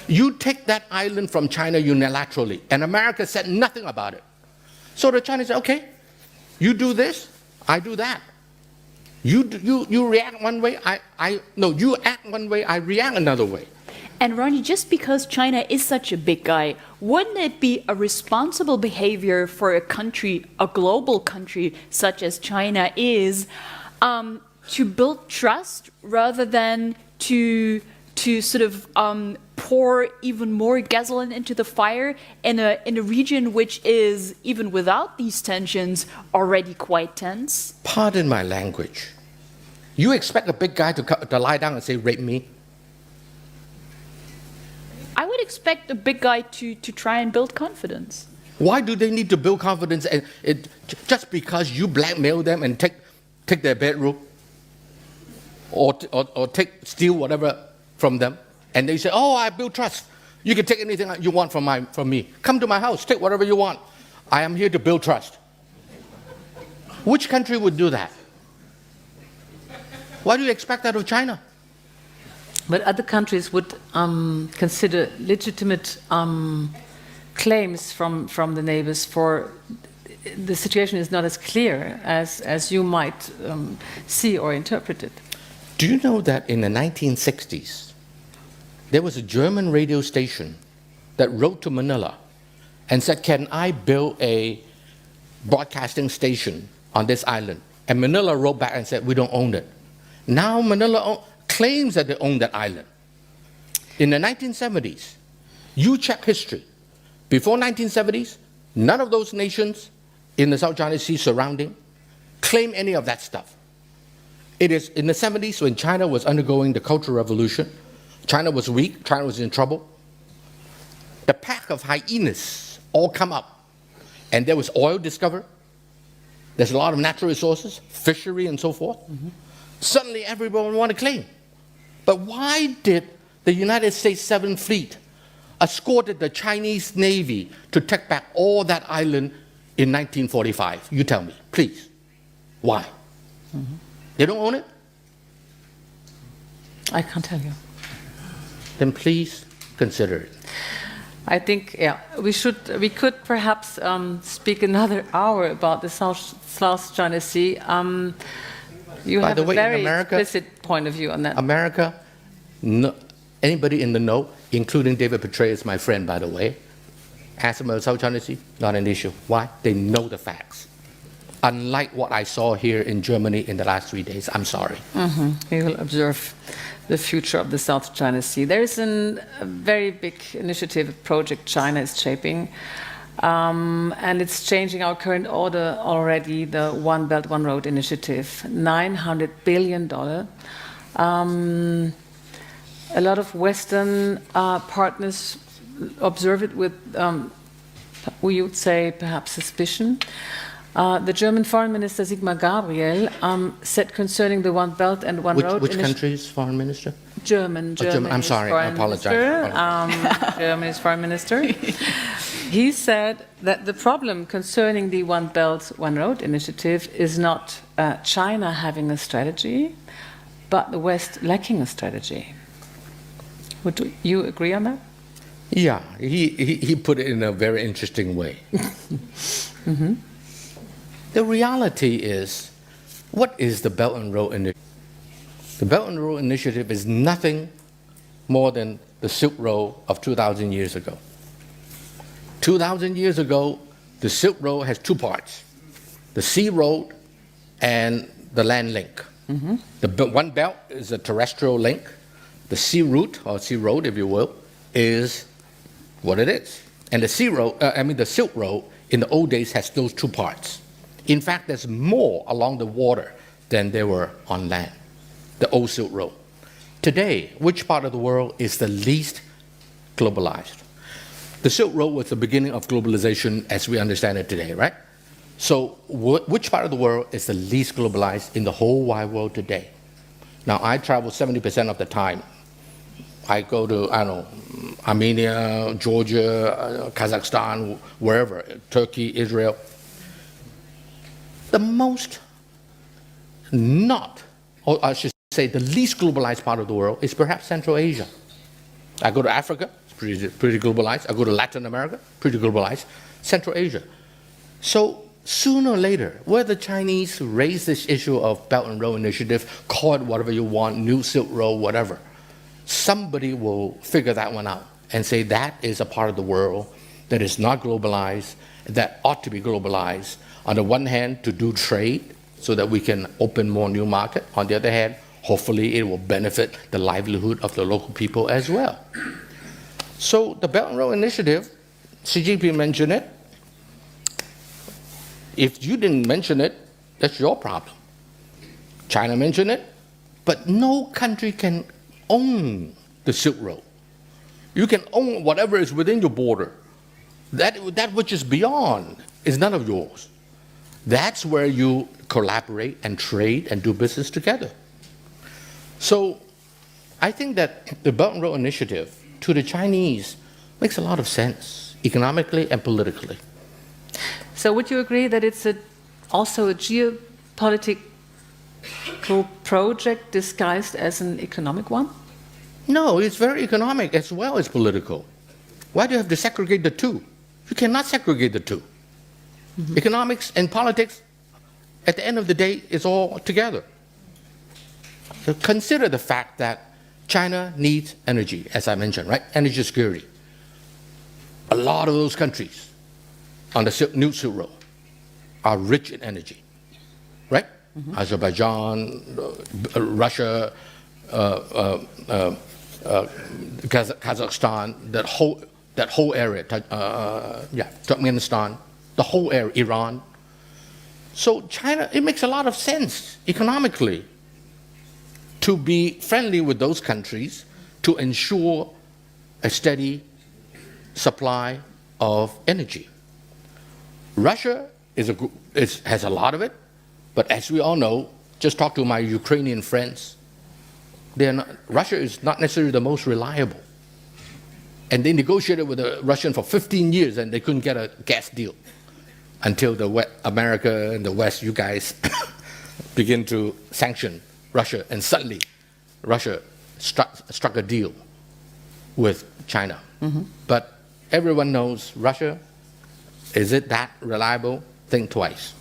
You take that island from China unilaterally, and America said nothing about it. So the Chinese said, okay, you do this, I do that. You react one way, you act one way, I react another way. And Ronnie, just because China is such a big guy, wouldn't it be a responsible behavior for a country, a global country such as China is, to build trust rather than to sort of pour even more gasoline into the fire in a region which is, even without these tensions, already quite tense? Pardon my language. You expect a big guy to lie down and say, rape me? I would expect a big guy to try and build confidence. Why do they need to build confidence? Just because you blackmail them and take their bedroom, or steal whatever from them, and they say, "Oh, I build trust. You can take anything you want from me. Come to my house, take whatever you want. I am here to build trust." Which country would do that? Why do you expect that of China? But other countries would consider legitimate claims from the neighbors for the situation is not as clear as you might see or interpret it. Do you know that in the 1960s, there was a German radio station that wrote to Manila and said, can I build a broadcasting station on this island? And Manila wrote back and said, we don't own it. Now Manila claims that they own that island. In the 1970s, you check history. Before 1970s, none of those nations in the South China Sea surrounding claim any of that stuff. It is in the 70s when China was undergoing the Cultural Revolution. China was weak, China was in trouble. The pack of hyenas all come up, and there was oil discovered. There's a lot of natural resources, fishery and so forth. Mm-hmm. Suddenly everyone want to claim. But why did the United States 7th Fleet escorted the Chinese Navy to take back all that island in 1945? You tell me, please. Why? Mm-hmm. They don't own it? I can't tell you. Then please consider it. I think, yeah, we could perhaps speak another hour about the South China Sea. You have a very explicit point of view on that. America, no, anybody in the know, including David Petraeus, my friend, by the way, ask them about South China Sea, not an issue. Why? They know the facts. Unlike what I saw here in Germany in the last 3 days. I'm sorry. Mm-hmm. We will observe the future of the South China Sea. There is a very big initiative, a project China is shaping, And it's changing our current order already, the One Belt, One Road initiative, $900 billion. A lot of Western partners observe it with, we would say, perhaps suspicion. The German Foreign Minister Sigmar Gabriel said concerning the One Belt and One Road Which country's foreign minister? German. I'm sorry, I apologize. Germany's foreign minister. He said that the problem concerning the One Belt, One Road initiative is not China having a strategy, but the West lacking a strategy. Would you agree on that? Yeah, he put it in a very interesting way. Mm-hmm. The reality is, what is the Belt and Road Initiative? The Belt and Road Initiative is nothing more than the Silk Road of 2,000 years ago. 2,000 years ago, the Silk Road has two parts, the sea road and the land link. Mm-hmm. The one belt is a terrestrial link. The sea route, or sea road, if you will, is what it is. And the the Silk Road in the old days has those two parts. In fact, there's more along the water than there were on land, the old Silk Road. Today, which part of the world is the least globalized? The Silk Road was the beginning of globalization as we understand it today, right? So which part of the world is the least globalized in the whole wide world today? Now, I travel 70% of the time. I go to, Armenia, Georgia, Kazakhstan, wherever, Turkey, Israel. The most or I should say the least globalized part of the world is perhaps Central Asia. I go to Africa, it's pretty globalized. I go to Latin America, pretty globalized. Central Asia. So sooner or later, whether the Chinese raise this issue of Belt and Road Initiative, call it whatever you want, New Silk Road, whatever, somebody will figure that one out and say that is a part of the world that is not globalized, that ought to be globalized. On the one hand, to do trade so that we can open more new market. On the other hand, hopefully it will benefit the livelihood of the local people as well. So the Belt and Road Initiative, Xi Jinping mentioned it. If you didn't mention it, that's your problem. China mentioned it, but no country can own the Silk Road. You can own whatever is within your border. That which is beyond is none of yours. That's where you collaborate and trade and do business together. So I think that the Belt and Road Initiative to the Chinese makes a lot of sense, economically and politically. So would you agree that it's also a geopolitical project disguised as an economic one? No, it's very economic as well as political. Why do you have to segregate the two? You cannot segregate the two. Mm-hmm. Economics and politics, at the end of the day, is all together. So consider the fact that China needs energy, as I mentioned, right? Energy security. A lot of those countries on the New Silk Road are rich in energy, right? Mm-hmm. Azerbaijan, Russia, Kazakhstan, that whole area, Turkmenistan, the whole area, Iran. So China, it makes a lot of sense economically to be friendly with those countries to ensure a steady supply of energy. Russia has a lot of it, but as we all know, just talk to my Ukrainian friends, Russia is not necessarily the most reliable. And they negotiated with the Russians for 15 years and they couldn't get a gas deal until America and the West, you guys, begin to sanction Russia, and suddenly Russia struck a deal with China. Mm-hmm. But everyone knows Russia, is it that reliable? Think twice.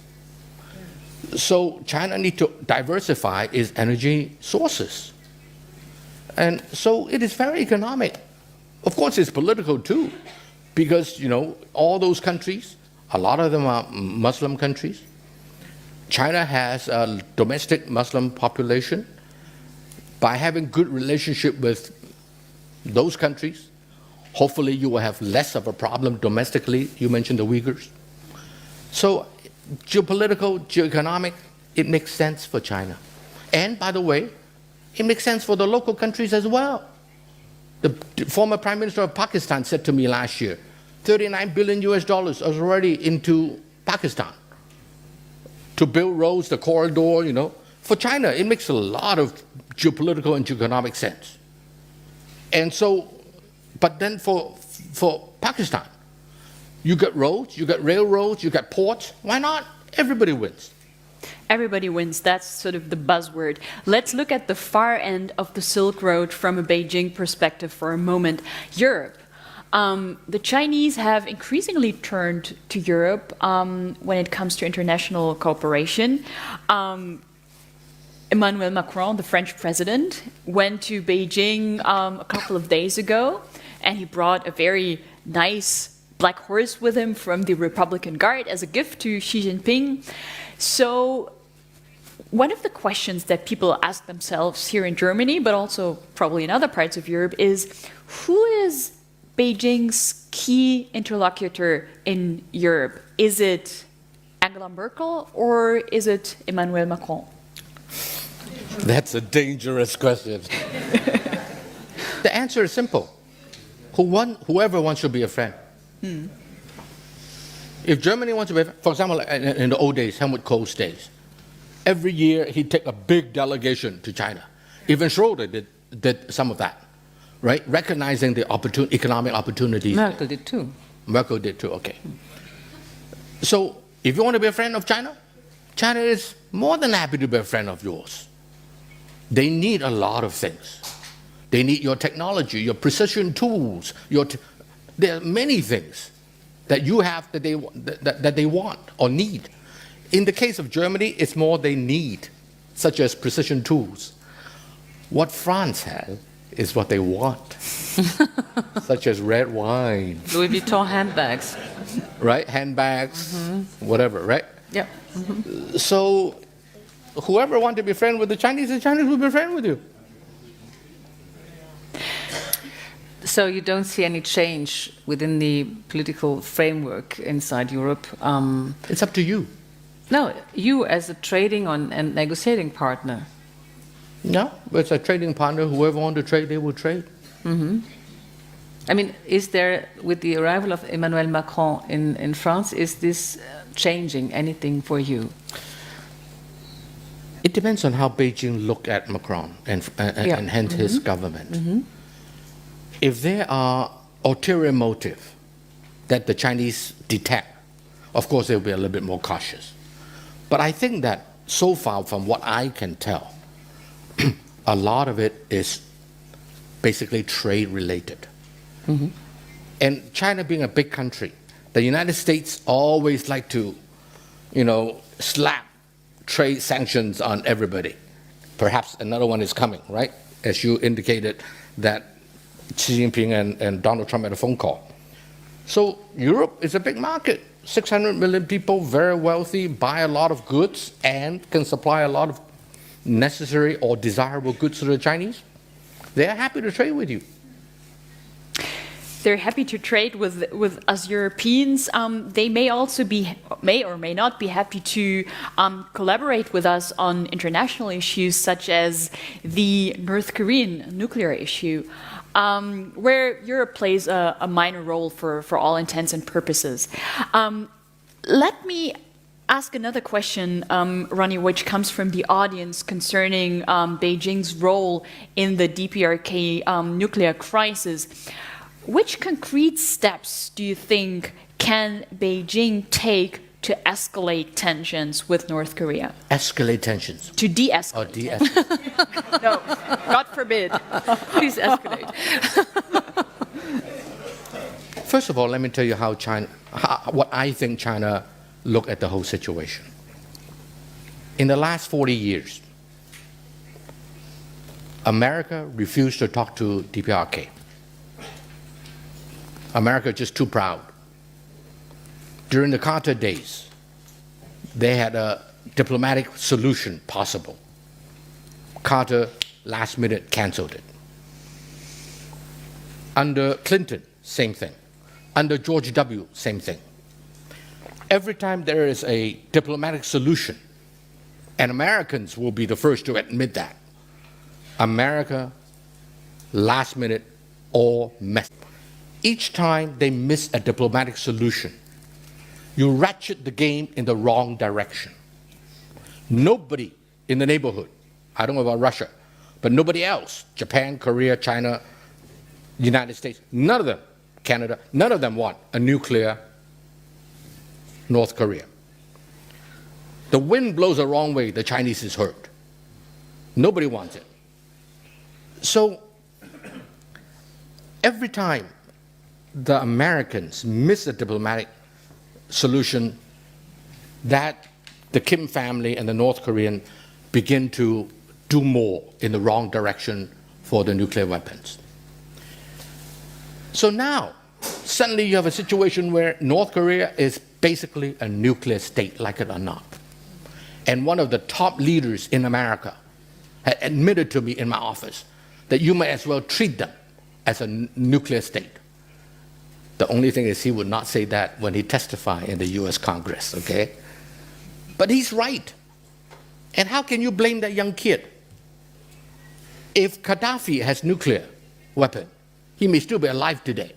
So China needs to diversify its energy sources. And so it is very economic. Of course, it's political too, because, all those countries, a lot of them are Muslim countries. China has a domestic Muslim population. By having good relationship with those countries, Hopefully you will have less of a problem domestically. You mentioned the Uyghurs. So geopolitical, geoeconomic, it makes sense for China. And by the way, it makes sense for the local countries as well. The former Prime Minister of Pakistan said to me last year, $39 billion is already into Pakistan to build roads, the corridor, you know. For China, it makes a lot of geopolitical and geoeconomic sense. And so, but then for Pakistan, you got roads, you got railroads, you got ports. Why not? Everybody wins. Everybody wins. That's sort of the buzzword. Let's look at the far end of the Silk Road from a Beijing perspective for a moment. Europe. The Chinese have increasingly turned to Europe when it comes to international cooperation. Emmanuel Macron, the French president, went to Beijing a couple of days ago, and he brought a very nice black horse with him from the Republican Guard as a gift to Xi Jinping. So one of the questions that people ask themselves here in Germany, but also probably in other parts of Europe, is who is Beijing's key interlocutor in Europe? Is it Angela Merkel or is it Emmanuel Macron? That's a dangerous question. The answer is simple. Whoever wants to be a friend. If Germany wants to be a friend, for example, in the old days, Helmut Kohl's days, every year he'd take a big delegation to China. Even Schroeder did some of that, right? Recognizing the economic opportunities. Merkel did too. Merkel did too, okay. So if you want to be a friend of China, China is more than happy to be a friend of yours. They need a lot of things. They need your technology, your precision tools. There are many things that you have that they want or need. In the case of Germany, it's more they need, such as precision tools. What France has is what they want, such as red wine. Louis Vuitton handbags. Right? Handbags, whatever, right? Yeah. So whoever wants to be friends with the Chinese will be friends with you. So you don't see any change within the political framework inside Europe? It's up to you. No, you as a trading and negotiating partner. No, it's a trading partner. Whoever wants to trade, they will trade. I mean, is there, with the arrival of Emmanuel Macron in France, is this changing anything for you? It depends on how Beijing look at Macron and hence his government. If there are ulterior motive that the Chinese detect, of course they'll be a little bit more cautious. But I think that so far, from what I can tell, a lot of it is basically trade related. And China being a big country, the United States always like to, slap trade sanctions on everybody. Perhaps another one is coming, right? As you indicated that Xi Jinping and Donald Trump had a phone call. So Europe is a big market. 600 million people, very wealthy, buy a lot of goods and can supply a lot of necessary or desirable goods to the Chinese. They are happy to trade with you. They're happy to trade with us Europeans. They may also may or may not be happy to collaborate with us on international issues such as the North Korean nuclear issue, where Europe plays a minor role for all intents and purposes. Let me ask another question, Ronnie, which comes from the audience concerning Beijing's role in the DPRK nuclear crisis. Which concrete steps do you think can Beijing take to escalate tensions with North Korea? Escalate tensions. To de-escalate. Or de-escalate. No, God forbid. Please escalate. First of all, let me tell you what I think China look at the whole situation. In the last 40 years, America refused to talk to DPRK. America just too proud. During the Carter days, they had a diplomatic solution possible. Carter, last minute, canceled it. Under Clinton, same thing. Under George W., same thing. Every time there is a diplomatic solution, and Americans will be the first to admit that, America, last minute, all mess. Each time they miss a diplomatic solution, you ratchet the game in the wrong direction. Nobody in the neighborhood, I don't know about Russia, but nobody else, Japan, Korea, China, United States, none of them, Canada, none of them want a nuclear North Korea. The wind blows the wrong way, the Chinese is hurt. Nobody wants it. So every time the Americans miss a diplomatic solution, that the Kim family and the North Korean begin to do more in the wrong direction for the nuclear weapons. So now, suddenly you have a situation where North Korea is basically a nuclear state, like it or not. And one of the top leaders in America had admitted to me in my office that you may as well treat them as a nuclear state. The only thing is he would not say that when he testified in the US Congress, okay? But he's right. And how can you blame that young kid? If Gaddafi has nuclear weapon, he may still be alive today.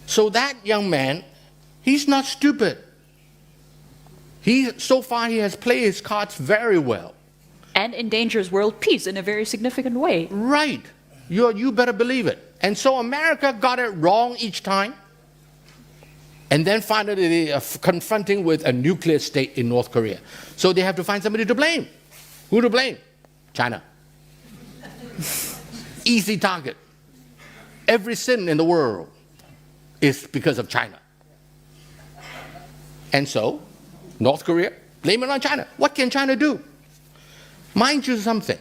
So that young man, he's not stupid. So far he has played his cards very well. And endangers world peace in a very significant way. Right. You better believe it. And so America got it wrong each time. And then finally they are confronting with a nuclear state in North Korea. So they have to find somebody to blame. Who to blame? China. Easy target. Every sin in the world is because of China. And so, North Korea, blame it on China. What can China do? Mind you something.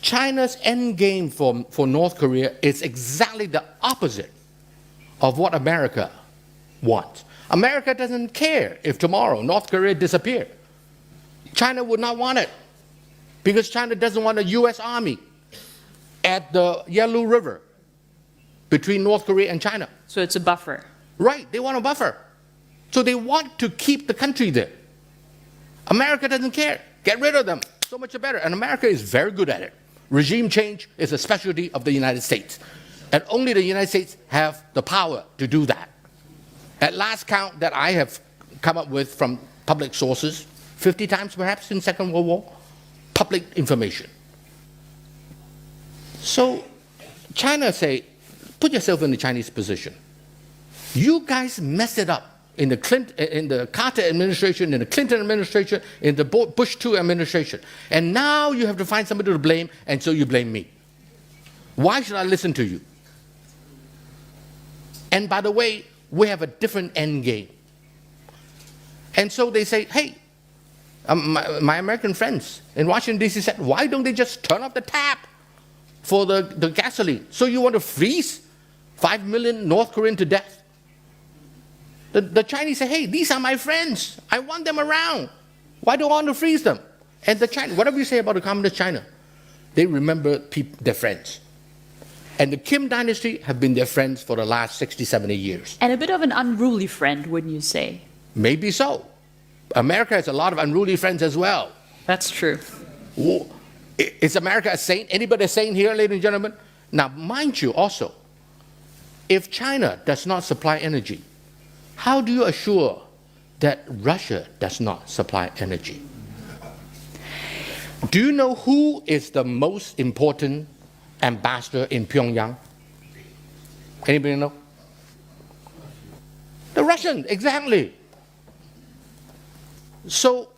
China's end game for North Korea is exactly the opposite of what America wants. America doesn't care if tomorrow North Korea disappears. China would not want it because China doesn't want a US army at the Yalu River between North Korea and China. So it's a buffer. Right, they want a buffer. So they want to keep the country there. America doesn't care. Get rid of them. So much better. And America is very good at it. Regime change is a specialty of the United States. And only the United States have the power to do that. At last count that I have come up with from public sources, 50 times perhaps in Second World War, public information. So China say, put yourself in the Chinese position. You guys messed it up in the Carter administration, in the Clinton administration, in the Bush II administration. And now you have to find somebody to blame, and so you blame me. Why should I listen to you? And by the way, we have a different end game. And so they say, hey, my American friends in Washington, D.C. said, why don't they just turn off the tap for the gasoline? So you want to freeze 5 million North Koreans to death? The Chinese say, hey, these are my friends. I want them around. Why do I want to freeze them? And the Chinese, whatever you say about the communist China, they remember their friends. And the Kim dynasty have been their friends for the last 60, 70 years. And a bit of an unruly friend, wouldn't you say? Maybe so. America has a lot of unruly friends as well. That's true. Is America a saint? Anybody a saint here, ladies and gentlemen? Now, mind you also, if China does not supply energy, how do you assure that Russia does not supply energy? Do you know who is the most important ambassador in Pyongyang? Anybody know? The Russian, exactly. So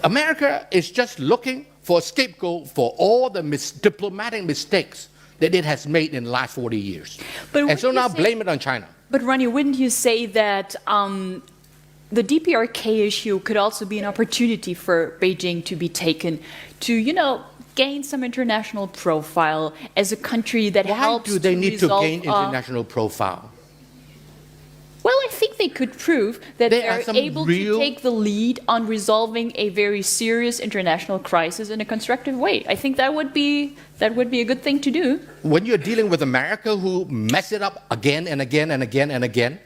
America is just looking for a scapegoat for all the diplomatic mistakes that it has made in the last 40 years. And so now blame it on China. But Ronnie, wouldn't you say that the DPRK issue could also be an opportunity for Beijing to be taken to, gain some international profile as a country that helps to Why do they need to resolve, gain international profile? Well, I think they could prove that There they are are some able real- to take the lead on resolving a very serious international crisis in a constructive way. I think that would be a good thing to do. When you're dealing with America, who mess it up again and again and again and again,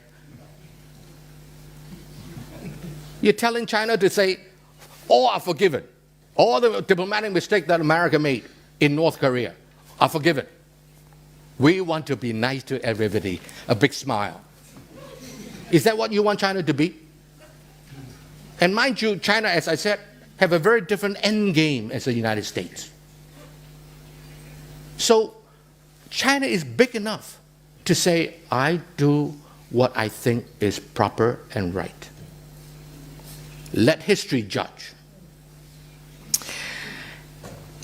you're telling China to say, all are forgiven. All the diplomatic mistakes that America made in North Korea are forgiven. We want to be nice to everybody, a big smile. Is that what you want China to be? And mind you, China, as I said, have a very different end game as the United States. So China is big enough to say, I do what I think is proper and right. Let history judge.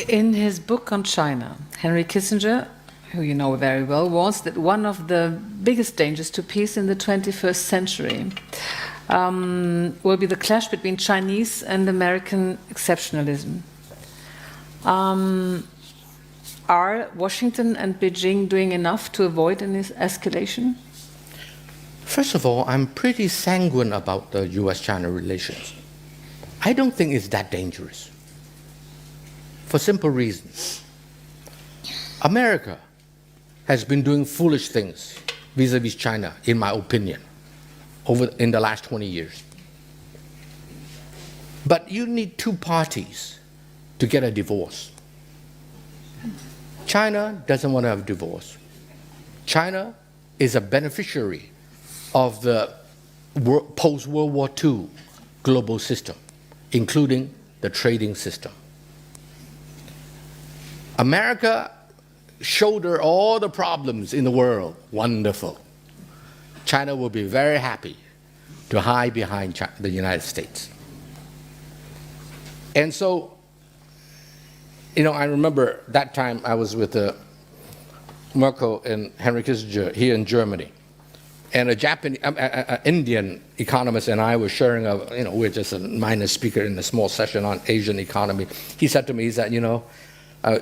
In his book on China, Henry Kissinger, who you know very well, warns that one of the biggest dangers to peace in the 21st century will be the clash between Chinese and American exceptionalism. Are Washington and Beijing doing enough to avoid an escalation? First of all, I'm pretty sanguine about the US-China relations. I don't think it's that dangerous. For simple reasons. America has been doing foolish things vis-a-vis China, in my opinion, in the last 20 years. But you need two parties to get a divorce. China doesn't want to have a divorce. China is a beneficiary of the post-World War II global system, including the trading system. America shoulder all the problems in the world. Wonderful. China will be very happy to hide behind the United States. And so, I remember that time I was with Merkel and Henry Kissinger here in Germany. And an Indian economist and I were sharing we're just a minor speaker in a small session on Asian economy. He said to me,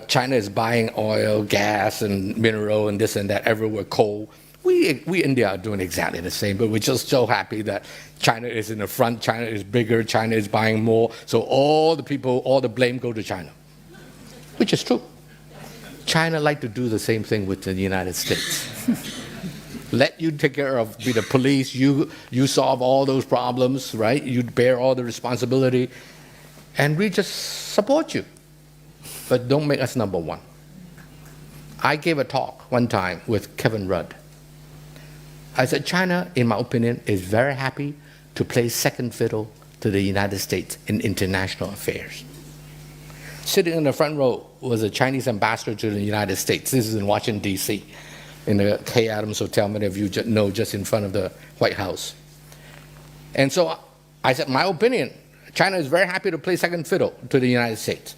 China is buying oil, gas, and mineral, and this and that everywhere, coal. We India are doing exactly the same, but we're just so happy that China is in the front, China is bigger, China is buying more, so all the blame go to China, which is true. China like to do the same thing with the United States. Let you take care of, be the police, you solve all those problems, right? You bear all the responsibility, and we just support you. But don't make us number one. I gave a talk one time with Kevin Rudd. I said, China, in my opinion, is very happy to play second fiddle to the United States in international affairs. Sitting in the front row was a Chinese ambassador to the United States. This is in Washington, D.C., in the K. Adams Hotel, many of you know, just in front of the White House. And so I said, my opinion, China is very happy to play second fiddle to the United States.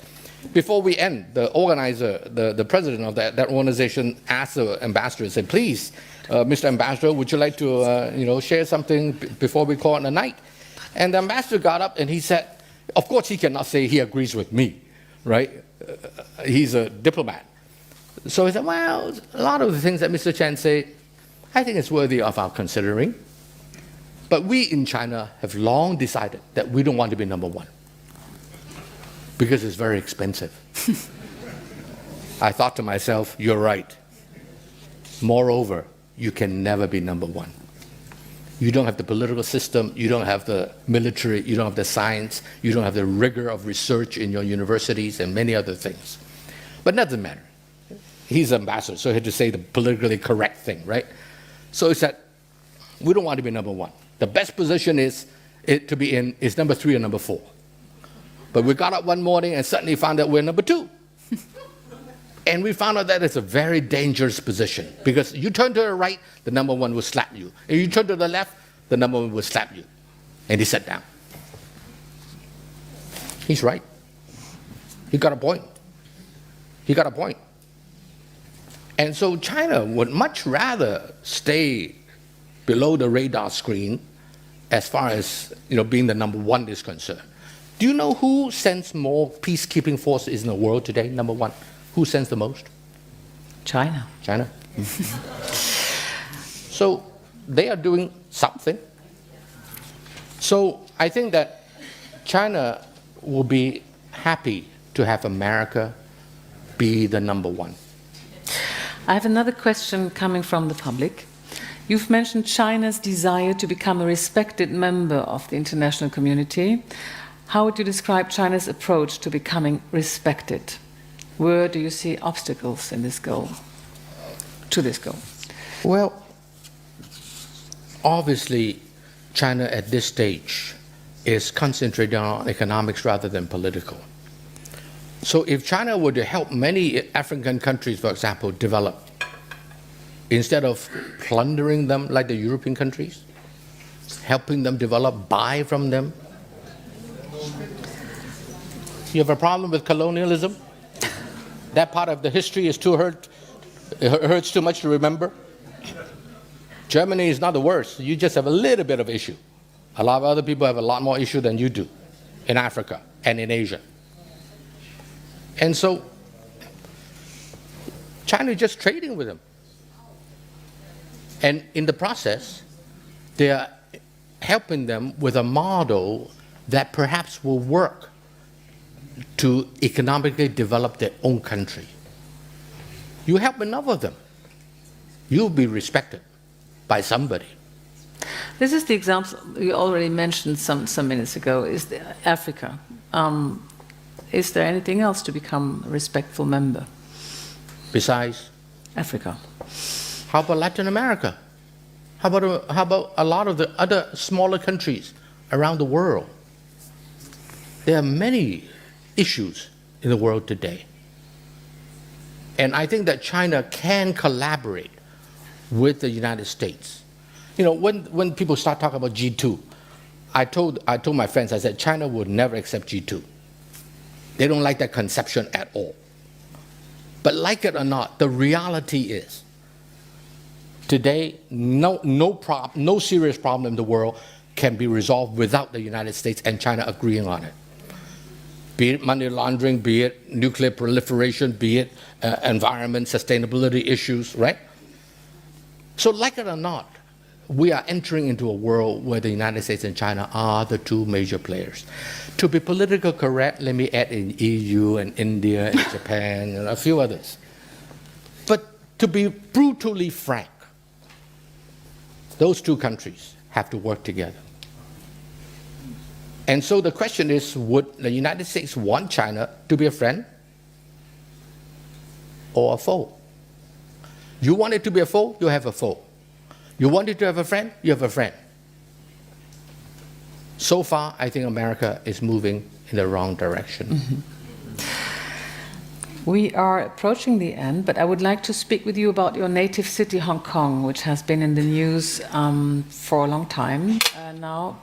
Before we end, the organizer, the president of that organization asked the ambassador, said, please, Mr. Ambassador, would you like to share something before we call it a night? And the ambassador got up and he said, of course he cannot say he agrees with me, right? He's a diplomat. So he said, well, a lot of the things that Mr. Chen say, I think it's worthy of our considering. But we in China have long decided that we don't want to be number one, because it's very expensive. I thought to myself, you're right. Moreover, you can never be number one. You don't have the political system, you don't have the military, you don't have the science, you don't have the rigor of research in your universities and many other things. But it doesn't matter. He's an ambassador, so he had to say the politically correct thing, right? So he said, we don't want to be number one. The best position to be in is number 3 or number 4. But we got up one morning and suddenly found out we're number 2. And we found out that it's a very dangerous position, because you turn to the right, the number 1 will slap you. And you turn to the left, the number 1 will slap you. And he sat down. He's right. He got a point. He got a point. And so China would much rather stay below the radar screen as far as being the number 1 is concerned. Do you know who sends more peacekeeping forces in the world today, number 1? Who sends the most? China. China. So they are doing something. So I think that China will be happy to have America be the number one. I have another question coming from the public. You've mentioned China's desire to become a respected member of the international community. How would you describe China's approach to becoming respected? Where do you see obstacles in this goal, to this goal? Well, obviously, China at this stage is concentrating on economics rather than political. So if China were to help many African countries, for example, develop, instead of plundering them like the European countries, helping them develop, buy from them. You have a problem with colonialism? That part of the history is too it hurts too much to remember? Germany is not the worst. You just have a little bit of issue. A lot of other people have a lot more issue than you do in Africa and in Asia. And so China is just trading with them. And in the process, they are helping them with a model that perhaps will work to economically develop their own country. You help enough of them, you'll be respected by somebody. This is the example you already mentioned some minutes ago, is Africa. Is there anything else to become a respectful member? Besides Africa. How about Latin America? How about a lot of the other smaller countries around the world? There are many issues in the world today. And I think that China can collaborate with the United States. You know, when people start talking about G2, I told my friends, I said, China would never accept G2. They don't like that conception at all. But like it or not, the reality is, today, no serious problem in the world can be resolved without the United States and China agreeing on it. Be it money laundering, be it nuclear proliferation, be it environment, sustainability issues, right? So like it or not, we are entering into a world where the United States and China are the two major players. To be politically correct, let me add in EU and India and Japan and a few others. But to be brutally frank, those two countries have to work together. And so the question is, would the United States want China to be a friend or a foe? You want it to be a foe, you have a foe. You want it to have a friend, you have a friend. So far, I think America is moving in the wrong direction. Mm-hmm. We are approaching the end, but I would like to speak with you about your native city, Hong Kong, which has been in the news for a long time now.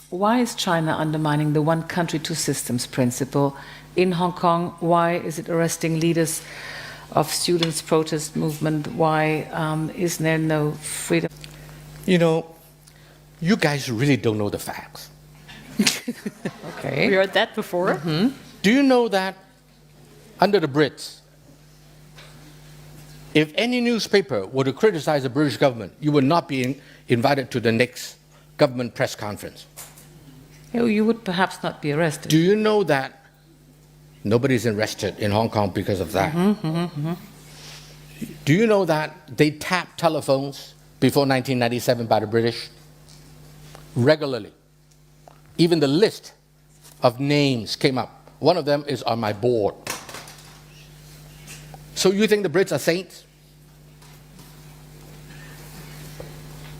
Why is China undermining the one country, two systems principle in Hong Kong? Why is it arresting leaders of students' protest movement? Why is there no freedom? You know, you guys really don't know the facts. Okay. We heard that before. Mm-hmm. Do you know that under the Brits, if any newspaper were to criticize the British government, you would not be invited to the next government press conference? You would perhaps not be arrested. Do you know that nobody's arrested in Hong Kong because of that? Mm-hmm, mm-hmm. Do you know that they tapped telephones before 1997 by the British? Regularly. Even the list of names came up. One of them is on my board. So you think the Brits are saints?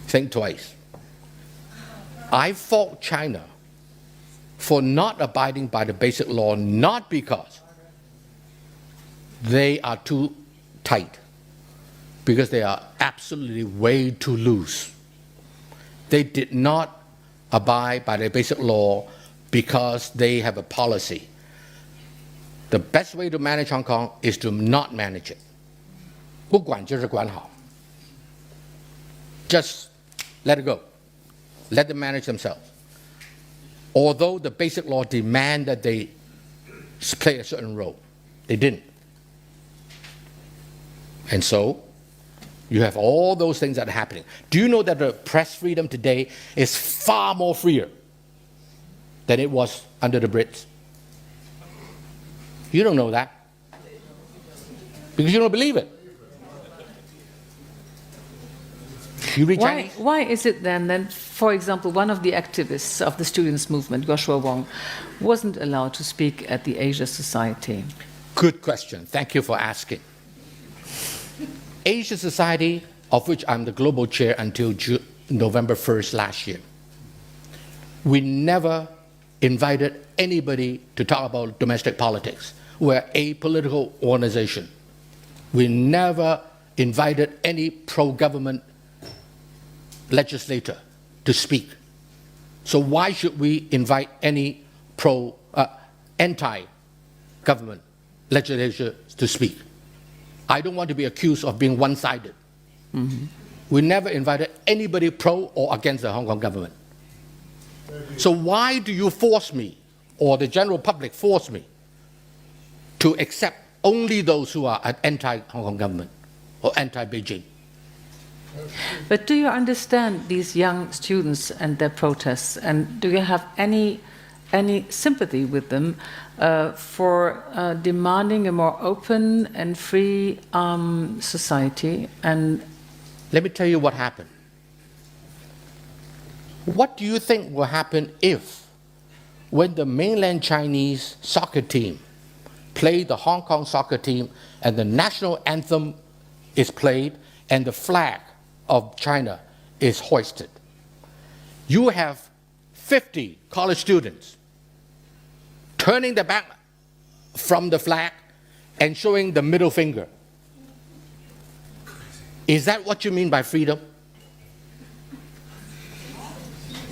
Think twice. I fault China for not abiding by the basic law, not because they are too tight, because they are absolutely way too loose. They did not abide by the basic law because they have a policy. The best way to manage Hong Kong is to not manage it. 不管就是管好. Just let it go. Let them manage themselves. Although the basic law demand that they play a certain role, they didn't. And so, You have all those things that are happening. Do you know that the press freedom today is far more freer than it was under the Brits? You don't know that because you don't believe it. You read Chinese? Why is it then that, for example, one of the activists of the students' movement, Joshua Wong, wasn't allowed to speak at the Asia Society? Good question. Thank you for asking. Asia Society, of which I'm the global chair until November 1st last year, we never invited anybody to talk about domestic politics. We're a political organization. We never invited any pro-government legislator to speak. So why should we invite any anti-government legislature to speak? I don't want to be accused of being one-sided. Mm-hmm. We never invited anybody pro or against the Hong Kong government. So why do you force me, or the general public force me, to accept only those who are anti-Hong Kong government or anti-Beijing? But do you understand these young students and their protests, and do you have any sympathy with them for demanding a more open and free society? And let me tell you what happened. What do you think will happen if, when the mainland Chinese soccer team play the Hong Kong soccer team and the national anthem is played and the flag of China is hoisted? You have 50 college students turning their back from the flag and showing the middle finger. Is that what you mean by freedom?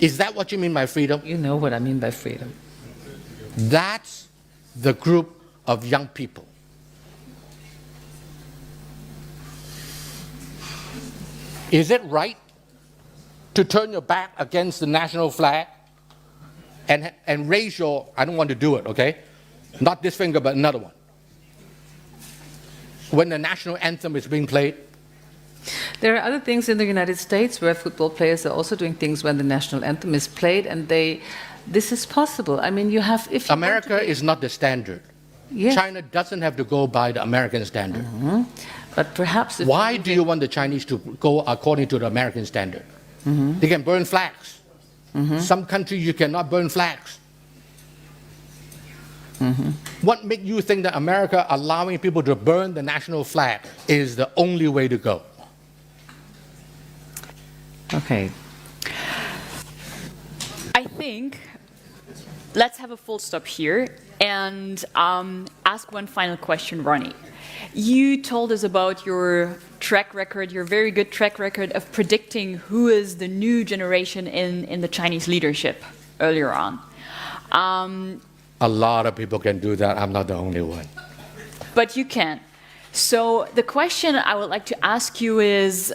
Is that what you mean by freedom? You know what I mean by freedom. That's the group of young people. Is it right to turn your back against the national flag and raise your, I don't want to do it, okay? Not this finger, but another one. When the national anthem is being played? There are other things in the United States where football players are also doing things when the national anthem is played, and this is possible. I mean, you have, if you America is not the standard. Yes. China doesn't have to go by the American standard. Mm-hmm. But perhaps why do you want the Chinese to go according to the American standard? Mm-hmm. They can burn flags. Mm-hmm. Some countries you cannot burn flags. Mm-hmm. What makes you think that America allowing people to burn the national flag is the only way to go? Okay. I think let's have a full stop here and ask one final question, Ronnie. You told us about your track record, your very good track record of predicting who is the new generation in the Chinese leadership earlier on. A lot of people can do that. I'm not the only one. But you can. So the question I would like to ask you is,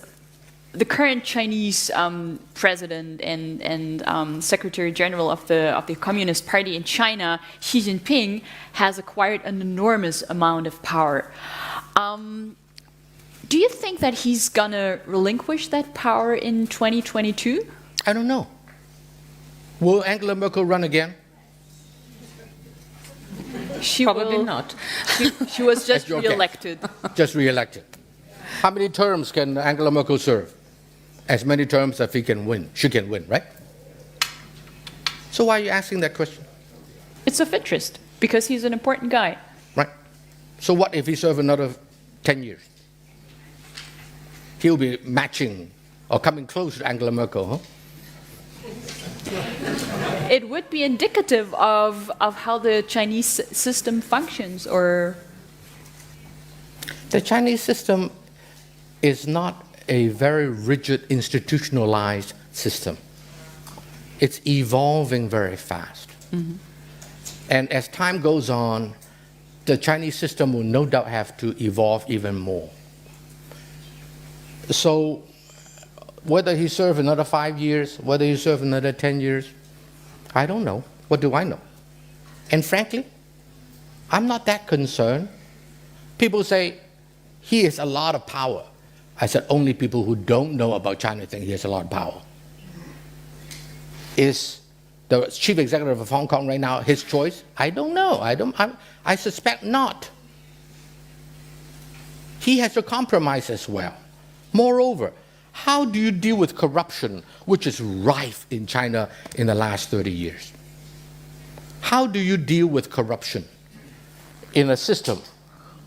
the current Chinese president and Secretary General of the Communist Party in China, Xi Jinping, has acquired an enormous amount of power. Do you think that he's gonna relinquish that power in 2022? I don't know. Will Angela Merkel run again? Probably not. She was just Okay. re-elected. Just re-elected. How many terms can Angela Merkel serve? As many terms as she can win, right? So why are you asking that question? It's of interest, because he's an important guy. Right. So what if he serves another 10 years? He'll be matching or coming close to Angela Merkel, huh? It would be indicative of how the Chinese system functions, or... The Chinese system is not a very rigid, institutionalized system. It's evolving very fast. Mm-hmm. And as time goes on, the Chinese system will no doubt have to evolve even more. So whether he serves another 5 years, whether he serves another 10 years, I don't know. What do I know? And frankly, I'm not that concerned. People say he has a lot of power. I said, only people who don't know about China think he has a lot of power. Is the chief executive of Hong Kong right now his choice? I don't know. I suspect not. He has to compromise as well. Moreover, how do you deal with corruption, which is rife in China in the last 30 years? How do you deal with corruption in a system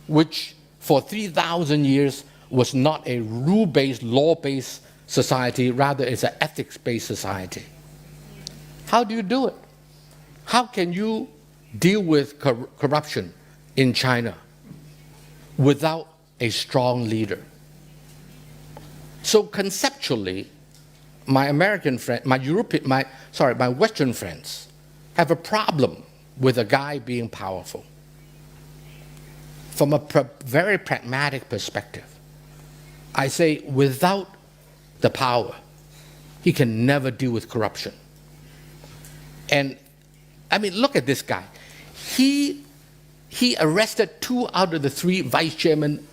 which for 3,000 years was not a rule-based, law-based society, rather it's an ethics-based society? How do you do it? How can you deal with corruption in China without a strong leader? So conceptually, my American friend, my Western friends have a problem with a guy being powerful. From a very pragmatic perspective, I say without the power, he can never deal with corruption. And I mean, look at this guy. He arrested 2 out of the 3 vice chairmen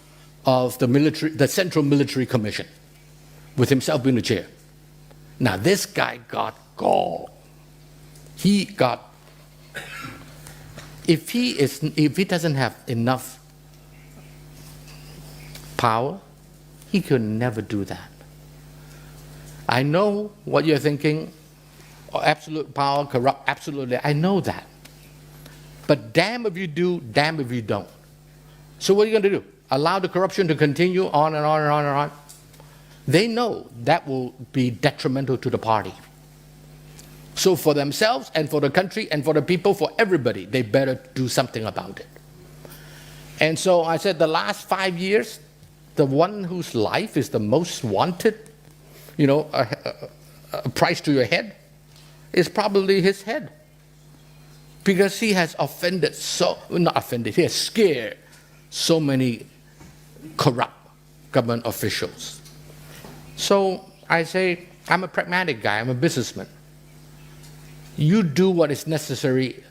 of the Central Military Commission, with himself being the chair. Now this guy got gall. If he doesn't have enough power, he could never do that. I know what you're thinking. Absolute power, corrupt, absolutely. I know that. But damn if you do, damn if you don't. So what are you going to do? Allow the corruption to continue on and on and on and on? They know that will be detrimental to the party. So for themselves and for the country and for the people, for everybody, they better do something about it. And so I said the last 5 years, the one whose life is the most wanted, a price to your head, is probably his head. Because he has he has scared so many corrupt government officials. So I say, I'm a pragmatic guy, I'm a businessman. You do what is necessary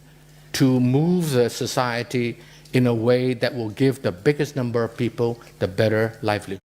to move the society in a way that will give the biggest number of people the better livelihood.